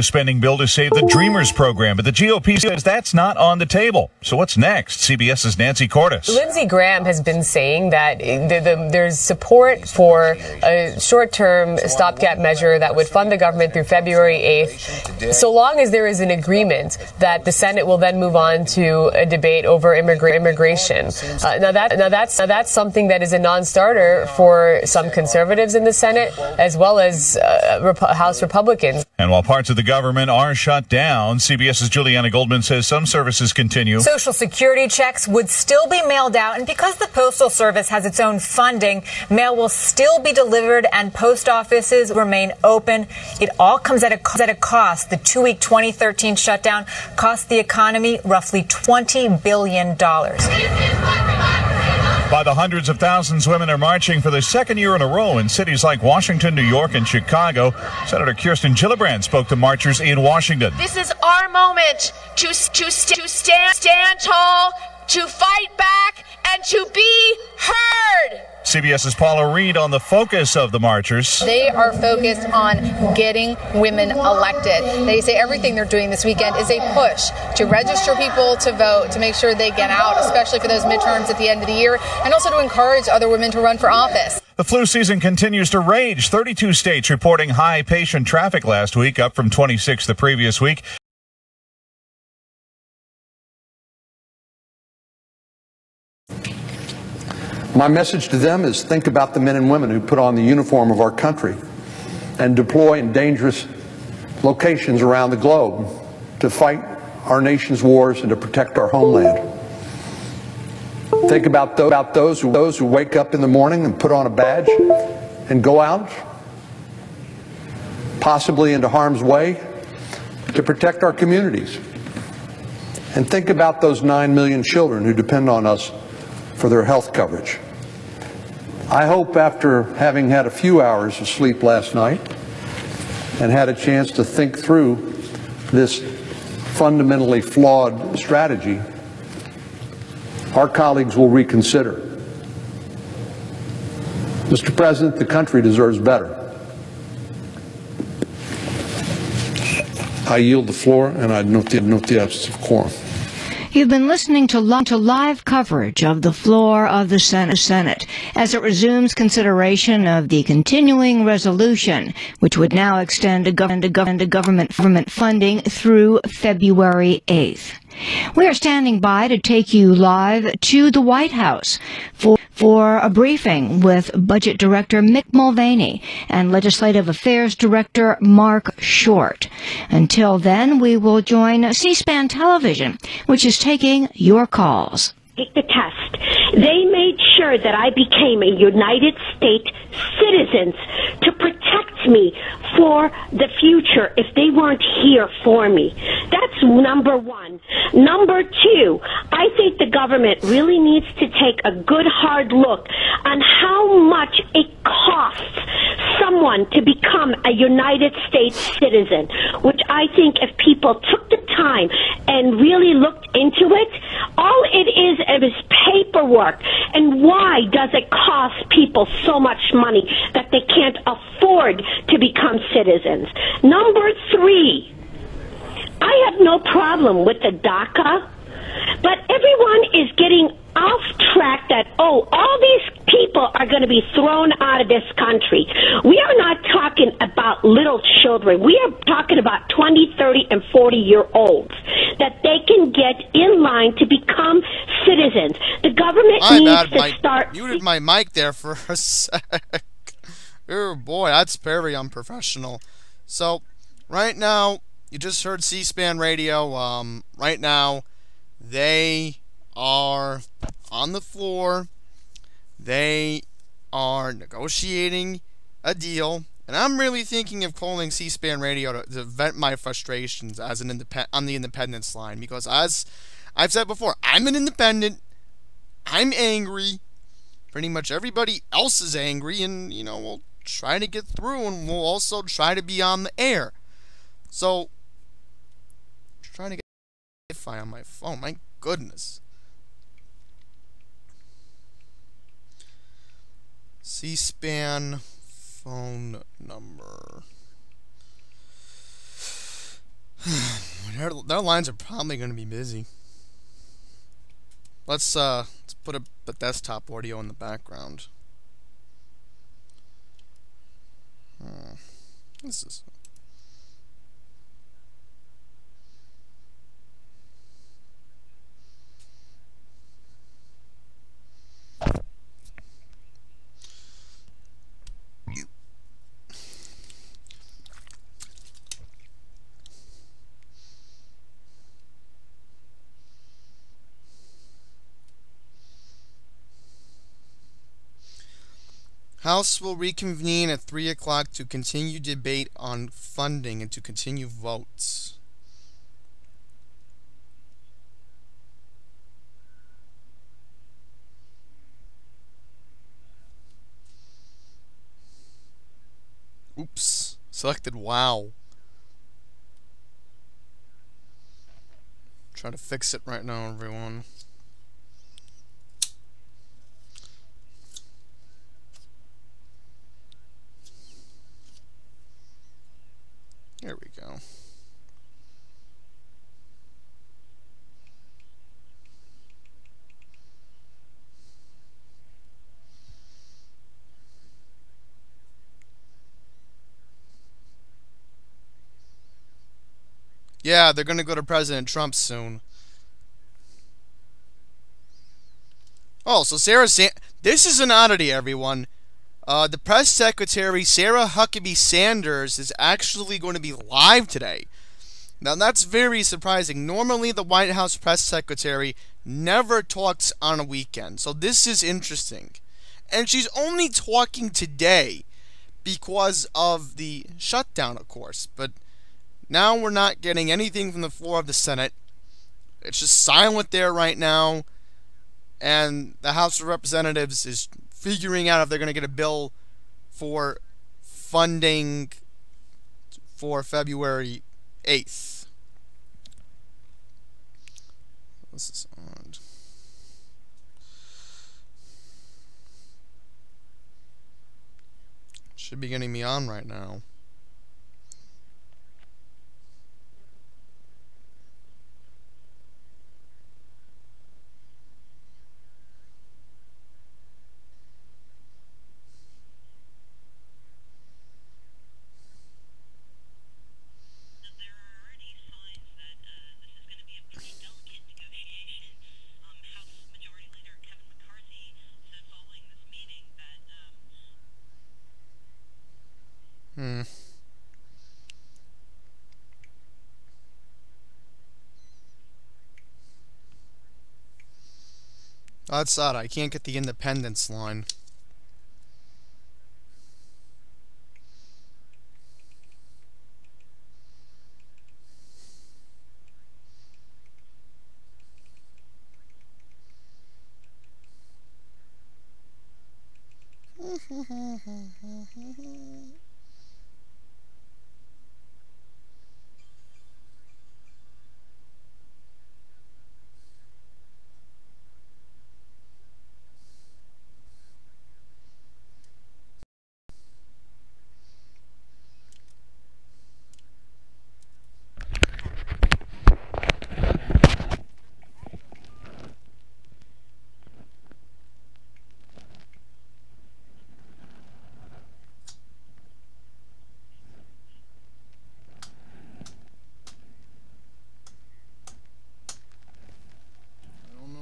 spending bill to save the Dreamers program. But the GOP says that's not on the table. So what's next? CBS's Nancy Cordes. Lindsey Graham has been saying that there's support for a short-term stopgap measure that would fund the government through February 8th, so long as there is an agreement that the Senate will then move on to a debate over immigration. Now that's something that is a non-starter for some conservatives in the Senate, as well as House Republicans. And while parts of the government are shut down, CBS's Juliana Goldman says some services continue. Social Security checks would still be mailed out, and because the Postal Service has its own funding, mail will still be delivered and post offices remain open. It all comes at a cost. The 2-week 2013 shutdown cost the economy roughly $20 billion. By the hundreds of thousands, women are marching for the second year in a row in cities like Washington, New York, and Chicago. Senator Kirsten Gillibrand spoke to marchers in Washington. This is our moment to stand tall, to fight back, and to be heard. CBS's Paula Reed on the focus of the marchers. They are focused on getting women elected. They say everything they're doing this weekend is a push to register people to vote, to make sure they get out, especially for those midterms at the end of the year, and also to encourage other women to run for office. The flu season continues to rage. 32 states reporting high patient traffic last week, up from 26 the previous week. My message to them is think about the men and women who put on the uniform of our country and deploy in dangerous locations around the globe to fight our nation's wars and to protect our homeland. Think about those who wake up in the morning and put on a badge and go out, possibly into harm's way, to protect our communities. And think about those 9 million children who depend on us for their health coverage. I hope after having had a few hours of sleep last night and had a chance to think through this fundamentally flawed strategy, our colleagues will reconsider. Mr. President, the country deserves better. I yield the floor, and I note the absence of quorum. You've been listening to live coverage of the floor of the Senate as it resumes consideration of the continuing resolution, which would now extend government funding through February 8th. We are standing by to take you live to the White House for a briefing with Budget Director Mick Mulvaney and Legislative Affairs Director Mark Short. Until then, we will join C-SPAN Television, which is taking your calls. Take the test. They made sure that I became a United States citizen to protect me for the future if they weren't here for me. That's number one. Number two, I think the government really needs to take a good hard look on how much it costs someone to become a United States citizen, which I think if people took the time and really looked into it, all it is paperwork. And why does it cost people so much money that they can't afford to become citizens? Number three, I have no problem with the DACA, but everyone is getting off track that, all these people are going to be thrown out of this country. We are not talking about little children. We are talking about 20, 30, and 40-year-olds that they can get in line to become citizens. The government needs to start... Muted my mic there for a sec. Oh, boy, that's very unprofessional. So, right now, you just heard C-SPAN Radio. Right now, they are on the floor. They are negotiating a deal, and I'm really thinking of calling C-SPAN Radio to vent my frustrations as an on the independence line, because as I've said before, I'm an independent. I'm angry. Pretty much everybody else is angry, and try to get through, and we'll also try to be on the air. So, trying to get Wi-Fi on my phone. My goodness. C-SPAN phone number. Their lines are probably going to be busy. Let's put a desktop audio in the background. This is. House will reconvene at 3 o'clock to continue debate on funding and to continue votes. Oops. Selected wow. Try to fix it right now, everyone. There we go. Yeah, they're going to go to President Trump soon. Oh, so this is an oddity, everyone. The press secretary, Sarah Huckabee Sanders, is actually going to be live today. Now, that's very surprising. Normally, the White House press secretary never talks on a weekend. So this is interesting. And she's only talking today because of the shutdown, of course. But now we're not getting anything from the floor of the Senate. It's just silent there right now. And the House of Representatives is figuring out if they're going to get a bill for funding for February 8th. This is odd. Should be getting me on right now. That's odd. I can't get the independence line.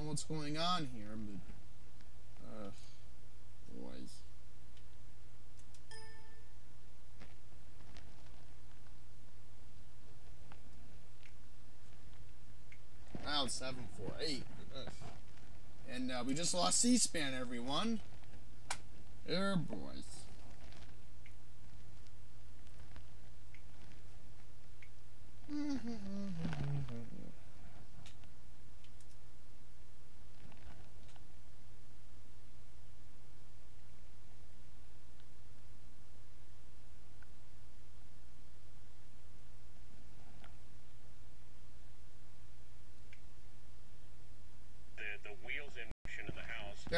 What's going on here, but boys. Now it's 748. And we just lost C-SPAN, everyone. There, boys.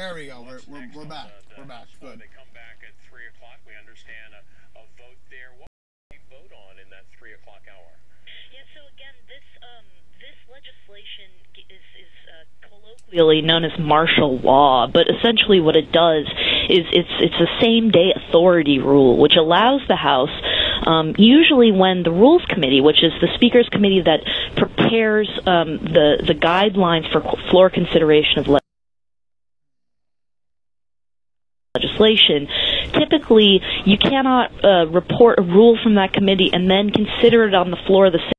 There we go. We're back. We're back. Good. They come back at 3 o'clock. We understand a vote there. What do we vote on in that 3 o'clock hour? Yeah. So again, this legislation is colloquially known as martial law, but essentially what it does is it's a same-day authority rule, which allows the House, usually when the Rules Committee, which is the Speaker's committee that prepares the guidelines for floor consideration of legislation, typically you cannot report a rule from that committee and then consider it on the floor of the Senate.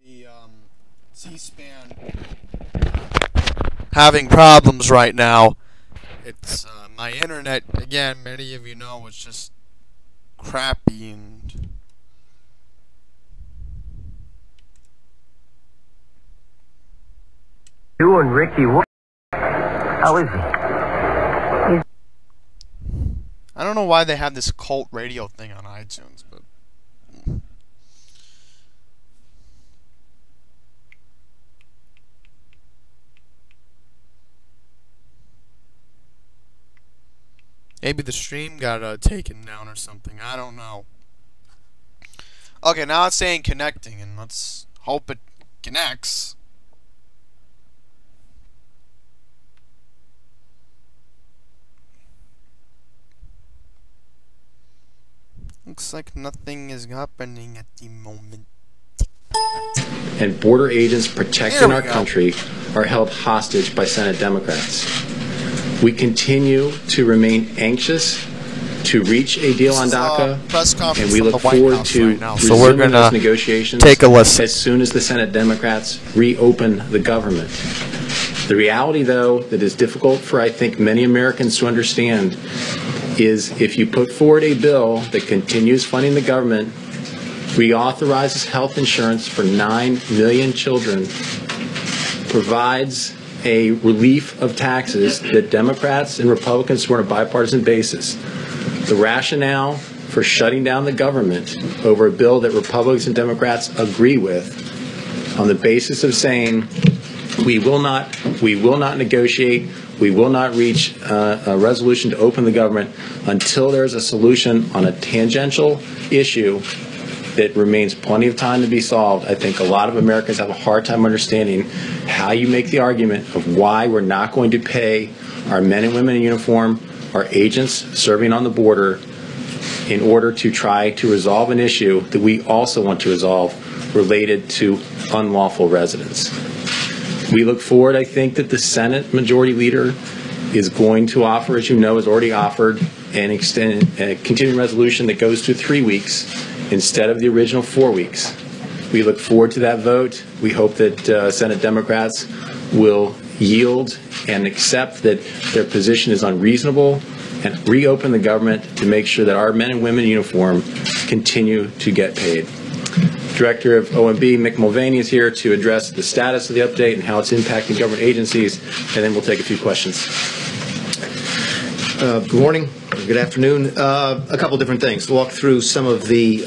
The C-SPAN having problems right now. It's my internet, again, many of you know, it's just crappy. And you and Ricky, what? How is he? I don't know why they have this cult radio thing on iTunes, but maybe the stream got taken down or something. I don't know. Okay, now it's saying connecting, and let's hope it connects. Looks like nothing is happening at the moment. And border agents protecting our country are held hostage by Senate Democrats. We continue to remain anxious to reach a deal on DACA, and we look forward to resuming those negotiations as soon as the Senate Democrats reopen the government. The reality, though, that is difficult for, I think, many Americans to understand is if you put forward a bill that continues funding the government, reauthorizes health insurance for 9 million children, provides a relief of taxes that Democrats and Republicans support on a bipartisan basis. The rationale for shutting down the government over a bill that Republicans and Democrats agree with on the basis of saying we will not negotiate, we will not reach a resolution to open the government until there's a solution on a tangential issue that remains plenty of time to be solved. I think a lot of Americans have a hard time understanding how you make the argument of why we're not going to pay our men and women in uniform, our agents serving on the border, in order to try to resolve an issue that we also want to resolve related to unlawful residents. We look forward, I think, that the Senate Majority Leader is going to offer, as you know, has already offered an continuing resolution that goes to 3 weeks instead of the original 4 weeks. We look forward to that vote. We hope that Senate Democrats will yield and accept that their position is unreasonable and reopen the government to make sure that our men and women in uniform continue to get paid. Director of OMB, Mick Mulvaney, is here to address the status of the update and how it's impacting government agencies, and then we'll take a few questions. Good morning, good afternoon. A couple different things. To walk through some of the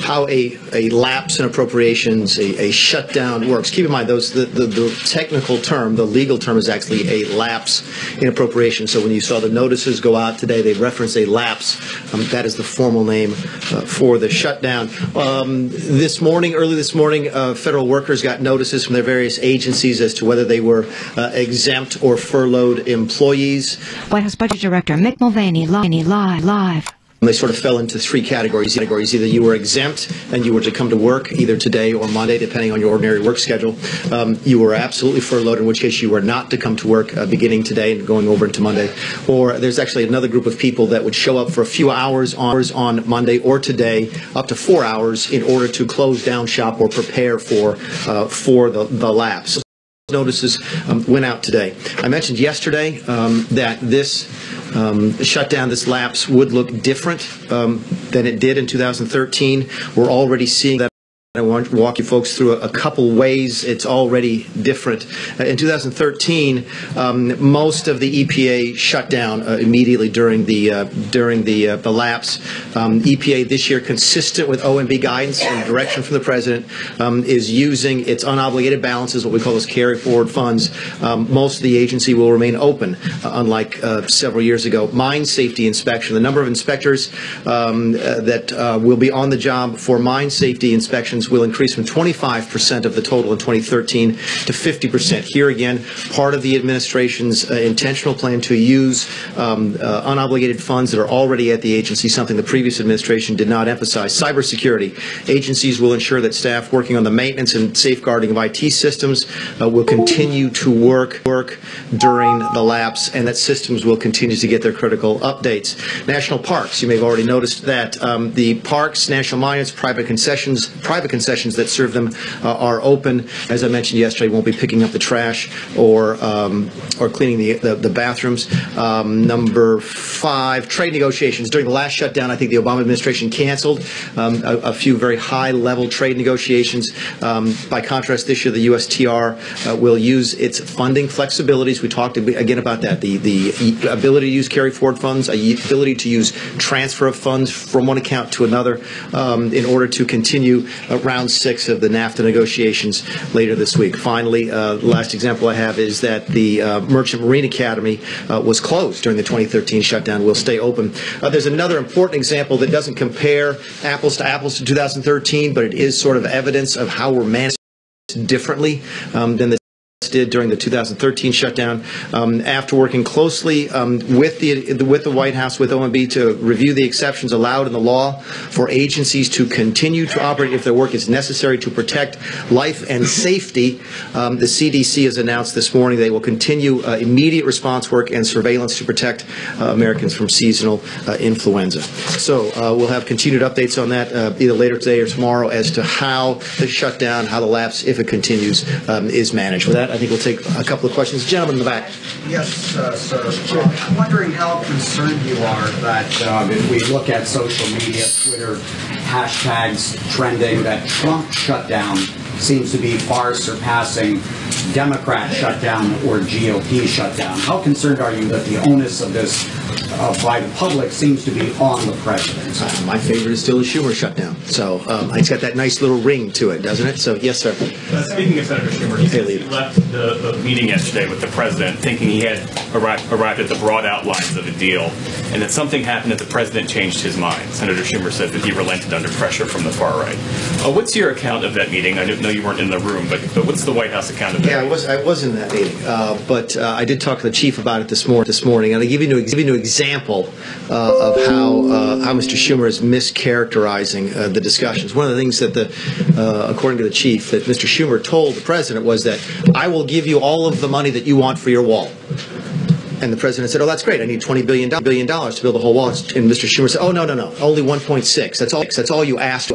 how a lapse in appropriations, a shutdown works. Keep in mind, the technical term, the legal term, is actually a lapse in appropriations. So when you saw the notices go out today, they reference a lapse. That is the formal name for the shutdown. Early this morning, federal workers got notices from their various agencies as to whether they were exempt or furloughed employees. White House Budget Director Mick Mulvaney, live. They sort of fell into 3 categories. Either you were exempt and you were to come to work either today or Monday, depending on your ordinary work schedule. You were absolutely furloughed, in which case you were not to come to work beginning today and going over into Monday. Or there's actually another group of people that would show up for a few hours on Monday or today, up to 4 hours, in order to close down shop or prepare for the lapse. notices went out today. I mentioned yesterday that this shutdown, this lapse, would look different than it did in 2013. We're already seeing that. I want to walk you folks through a couple ways it's already different. In 2013, most of the EPA shut down immediately during the lapse. EPA this year, consistent with OMB guidance and direction from the President, is using its unobligated balances, what we call those carry forward funds. Most of the agency will remain open, unlike several years ago. Mine safety inspection, the number of inspectors that will be on the job for mine safety inspections will increase from 25% of the total in 2013 to 50%. Here again, part of the administration's intentional plan to use unobligated funds that are already at the agency, something the previous administration did not emphasize. Cybersecurity. Agencies will ensure that staff working on the maintenance and safeguarding of IT systems will continue to work during the lapse, and that systems will continue to get their critical updates. National parks. You may have already noticed that the parks, national monuments, private concessions that serve them are open. As I mentioned yesterday, won't be picking up the trash or cleaning the bathrooms. Number 5, trade negotiations. During the last shutdown, I think the Obama administration canceled a few very high-level trade negotiations. By contrast, this year the USTR will use its funding flexibilities. We talked again about that. The ability to use carry-forward funds, the ability to use transfer of funds from one account to another in order to continue round 6 of the NAFTA negotiations later this week. Finally, the last example I have is that the Merchant Marine Academy was closed during the 2013 shutdown. Will stay open. There's another important example that doesn't compare apples to apples to 2013, but it is sort of evidence of how we're managed differently than the did during the 2013 shutdown. After working closely with the White House, with OMB, to review the exceptions allowed in the law for agencies to continue to operate if their work is necessary to protect life and safety, the CDC has announced this morning they will continue immediate response work and surveillance to protect Americans from seasonal influenza. So we'll have continued updates on that either later today or tomorrow as to how the shutdown, how the lapse, if it continues, is managed. With that, I think we'll take a couple of questions. Gentleman in the back. Yes, sir. I'm wondering how concerned you are that if we look at social media, Twitter, hashtags trending, that Trump shutdown seems to be far surpassing Democrat shutdown or GOP shutdown. How concerned are you that the onus of this by the public seems to be on the president? My favorite is still the Schumer shutdown. So it's got that nice little ring to it, doesn't it? So, yes, sir. Speaking of Senator Schumer, he said he left the meeting yesterday with the president thinking he had arrived at the broad outlines of the deal, and that something happened that the president changed his mind. Senator Schumer said that he relented under pressure from the far right. What's your account of that meeting? I know you weren't in the room, but what's the White House account of that? Yeah, I was in that meeting, but I did talk to the chief about it this morning, and I'll give you an example of how Mr. Schumer is mischaracterizing the discussions. One of the things that, according to the chief, that Mr. Schumer told the president was that I will give you all of the money that you want for your wall. And the president said, "Oh, that's great. I need $20 billion to build the whole wall." And Mr. Schumer said, "Oh, no, only 1.6. That's all you asked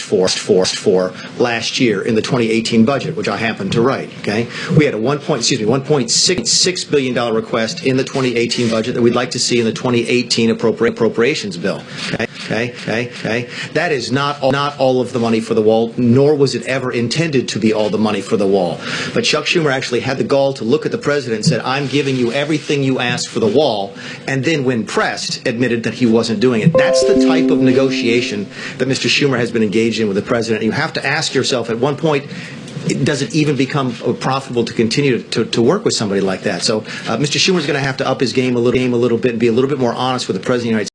for last year in the 2018 budget, which I happened to write." Okay, we had a $1.6 billion request in the 2018 budget that we'd like to see in the 2018 appropriations bill. Okay. That is not all of the money for the wall, nor was it ever intended to be all the money for the wall. But Chuck Schumer actually had the gall to look at the president and said, "I'm giving you everything you asked for the wall," and then when pressed admitted that he wasn't doing it. That's the type of negotiation that Mr. Schumer has been engaged in with the president. You have to ask yourself at one point, does it even become profitable to continue to work with somebody like that? So Mr. Schumer's going to have to up his game a little bit and be a little bit more honest with the president of the United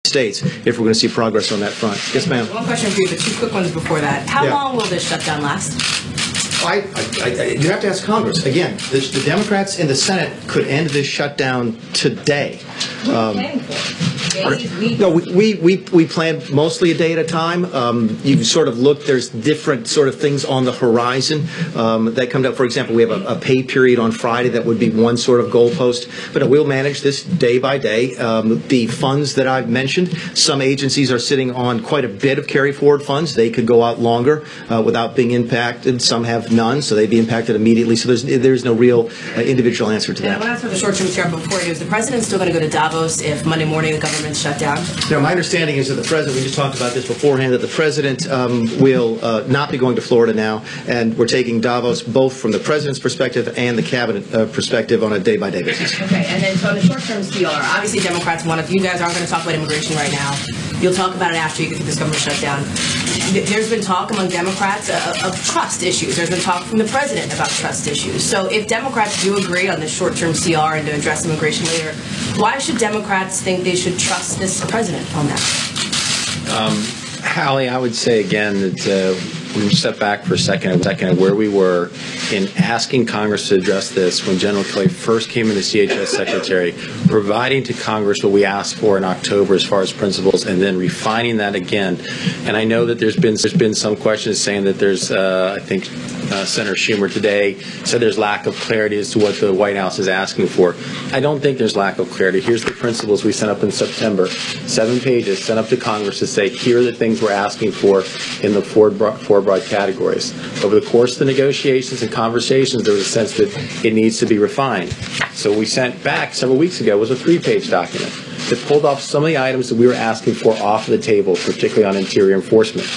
States if we're going to see progress on that front. Yes, ma'am. One question for you, but 2 quick ones before that. How long will this shutdown last? You have to ask Congress. Again, the Democrats in the Senate could end this shutdown today. What are you planning for? day? No, we plan mostly a day at a time. You sort of look, there's different sort of things on the horizon that come up. For example, we have a pay period on Friday that would be one sort of goalpost, but we'll manage this day by day. The funds that I've mentioned, some agencies are sitting on quite a bit of carry forward funds. They could go out longer without being impacted. Some have none, so they'd be impacted immediately. So there's no real individual answer to that. And I want to ask for the short-term CR before you. Is the president still going to go to Davos if Monday morning the government's shut down? No, my understanding is that the president, we just talked about this beforehand, that the president will not be going to Florida now, and we're taking Davos both from the president's perspective and the cabinet perspective on a day-by-day basis. Okay, and then so on the short-term CR, obviously Democrats you guys aren't going to talk about immigration right now. You'll talk about it after you get through this government shutdown. There's been talk among Democrats of trust issues. There's been talk from the president about trust issues. So if Democrats do agree on this short-term CR and to address immigration later, why should Democrats think they should trust this president on that? Hallie, I would say again that when you step back for a second at where we were in asking Congress to address this when General Kelly first came in as CHS Secretary, providing to Congress what we asked for in October as far as principles, and then refining that again. And I know that there's been some questions saying that there's, I think Senator Schumer today said there's lack of clarity as to what the White House is asking for. I don't think there's lack of clarity. Here's the principles we sent up in September, 7 pages sent up to Congress to say here are the things we're asking for in the four broad categories. Over the course of the negotiations and conversations, there was a sense that it needs to be refined. So we sent back several weeks ago was a 3-page document that pulled off some of the items that we were asking for off the table, particularly on interior enforcement.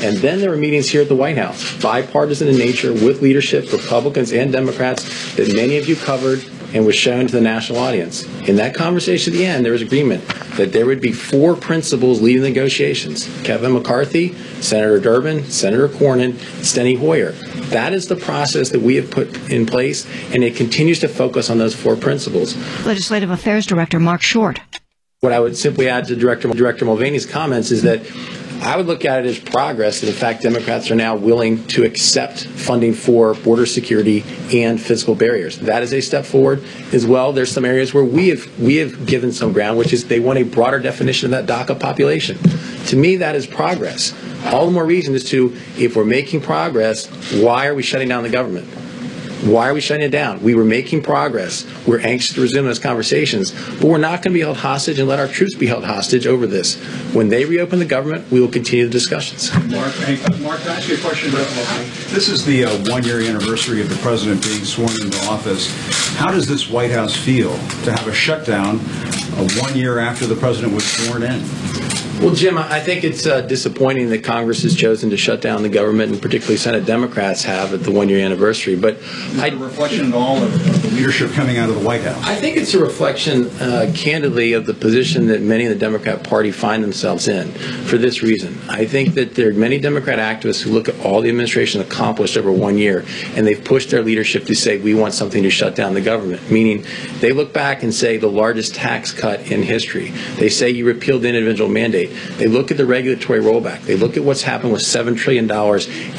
And then there were meetings here at the White House, bipartisan in nature, with leadership, Republicans and Democrats, that many of you covered and was shown to the national audience. In that conversation at the end, there was agreement that there would be 4 principles leading the negotiations. Kevin McCarthy, Senator Durbin, Senator Cornyn, Steny Hoyer. That is the process that we have put in place, and it continues to focus on those 4 principles. Legislative Affairs Director Mark Short. What I would simply add to Director Mulvaney's comments is that I would look at it as progress, and in fact, Democrats are now willing to accept funding for border security and physical barriers. That is a step forward as well. There's some areas where we have given some ground, which is they want a broader definition of that DACA population. To me, that is progress. All the more reason as to, if we're making progress, why are we shutting down the government? Why are we shutting it down? We were making progress. We're anxious to resume those conversations, but we're not going to be held hostage and let our troops be held hostage over this. When they reopen the government, we will continue the discussions. Mark, can I ask you a question about this? Is the 1-year anniversary of the president being sworn into office. How does this White House feel to have a shutdown 1 year after the president was sworn in? Well, Jim, I think it's disappointing that Congress has chosen to shut down the government, and particularly Senate Democrats have at the 1-year anniversary. But is it a reflection at all of the leadership coming out of the White House? I think it's a reflection, candidly, of the position that many in the Democrat Party find themselves in for this reason. I think that there are many Democrat activists who look at all the administration accomplished over 1 year, and they've pushed their leadership to say, we want something to shut down the government, meaning they look back and say the largest tax cut in history. They say you repealed the individual mandate. They look at the regulatory rollback. They look at what's happened with $7 trillion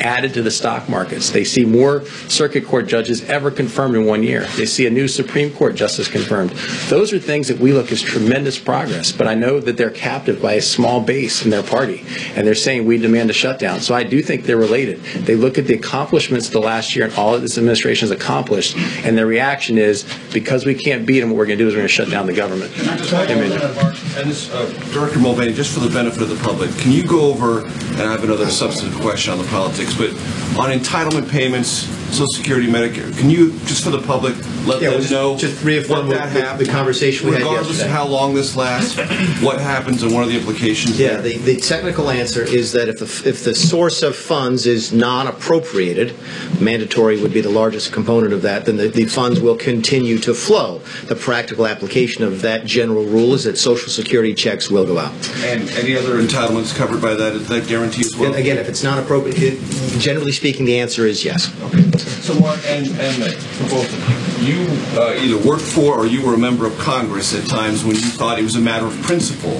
added to the stock markets. They see more circuit court judges ever confirmed in 1 year. They see a new Supreme Court justice confirmed. Those are things that we look as tremendous progress, but I know that they're captive by a small base in their party, and they're saying we demand a shutdown. So I do think they're related. They look at the accomplishments of the last year and all that this administration has accomplished, and their reaction is, because we can't beat them, what we're going to do is we're going to shut down the government. Can I just talk about that, Mark? And this, Director Mulvaney, just for the benefit of the public, can you go over, and I have another substantive question on the politics, but on entitlement payments, Social Security, Medicare, can you, just for the public, let them know just reaffirm the conversation we had yesterday. Regardless of how long this lasts, what happens and what are the implications? Yeah, the technical answer is that if the source of funds is non-appropriated, mandatory would be the largest component of that, then the funds will continue to flow. The practical application of that general rule is that Social Security checks will go out. And any other entitlements covered by that, is that guarantee as well? And again, if it's not appropriate, generally speaking, the answer is yes. Okay. So Mark and Meg, for both of you, either worked for or you were a member of Congress at times when you thought it was a matter of principle,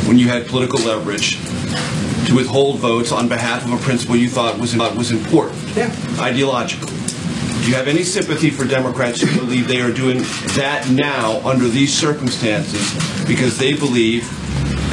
when you had political leverage to withhold votes on behalf of a principle you thought was important, ideologically. Do you have any sympathy for Democrats who believe they are doing that now under these circumstances because they believe,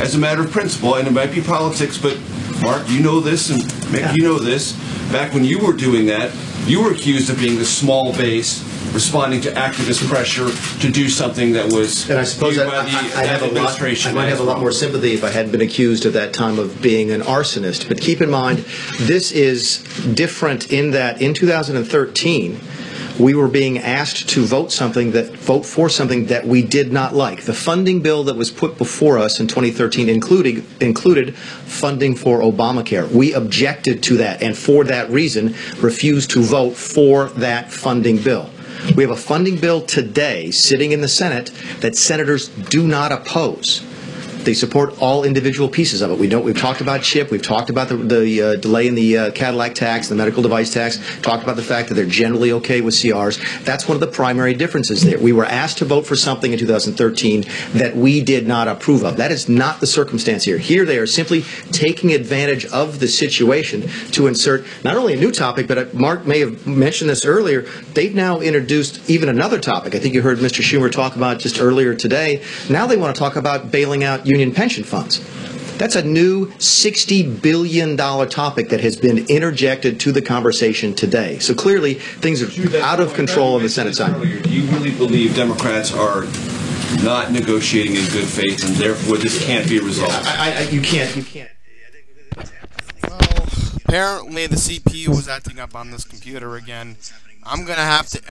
as a matter of principle, and it might be politics, but Mark, you know this, and Mick, you know this, back when you were doing that, you were accused of being the small base responding to activist pressure to do something that was and I suppose I'd have I might have a lot more sympathy if I hadn't been accused at that time of being an arsonist. But keep in mind, this is different in that in 2013, we were being asked to vote for something that we did not like. The funding bill that was put before us in 2013 included funding for Obamacare. We objected to that, and for that reason, refused to vote for that funding bill. We have a funding bill today sitting in the Senate that senators do not oppose. They support all individual pieces of it. We've talked about CHIP. We've talked about the delay in the Cadillac tax, the medical device tax. Talked about the fact that they're generally okay with CRs. That's one of the primary differences there. We were asked to vote for something in 2013 that we did not approve of. That is not the circumstance here. Here they are simply taking advantage of the situation to insert not only a new topic, but Mark may have mentioned this earlier. They've now introduced even another topic. I think you heard Mr. Schumer talk about just earlier today. Now they want to talk about bailing out union pension funds. That's a new $60 billion topic that has been interjected to the conversation today. So clearly, things are out of control on the Senate side. Do you really believe Democrats are not negotiating in good faith, and therefore this can't be resolved? You can't. Well, apparently the CPU was acting up on this computer again. I'm going to have to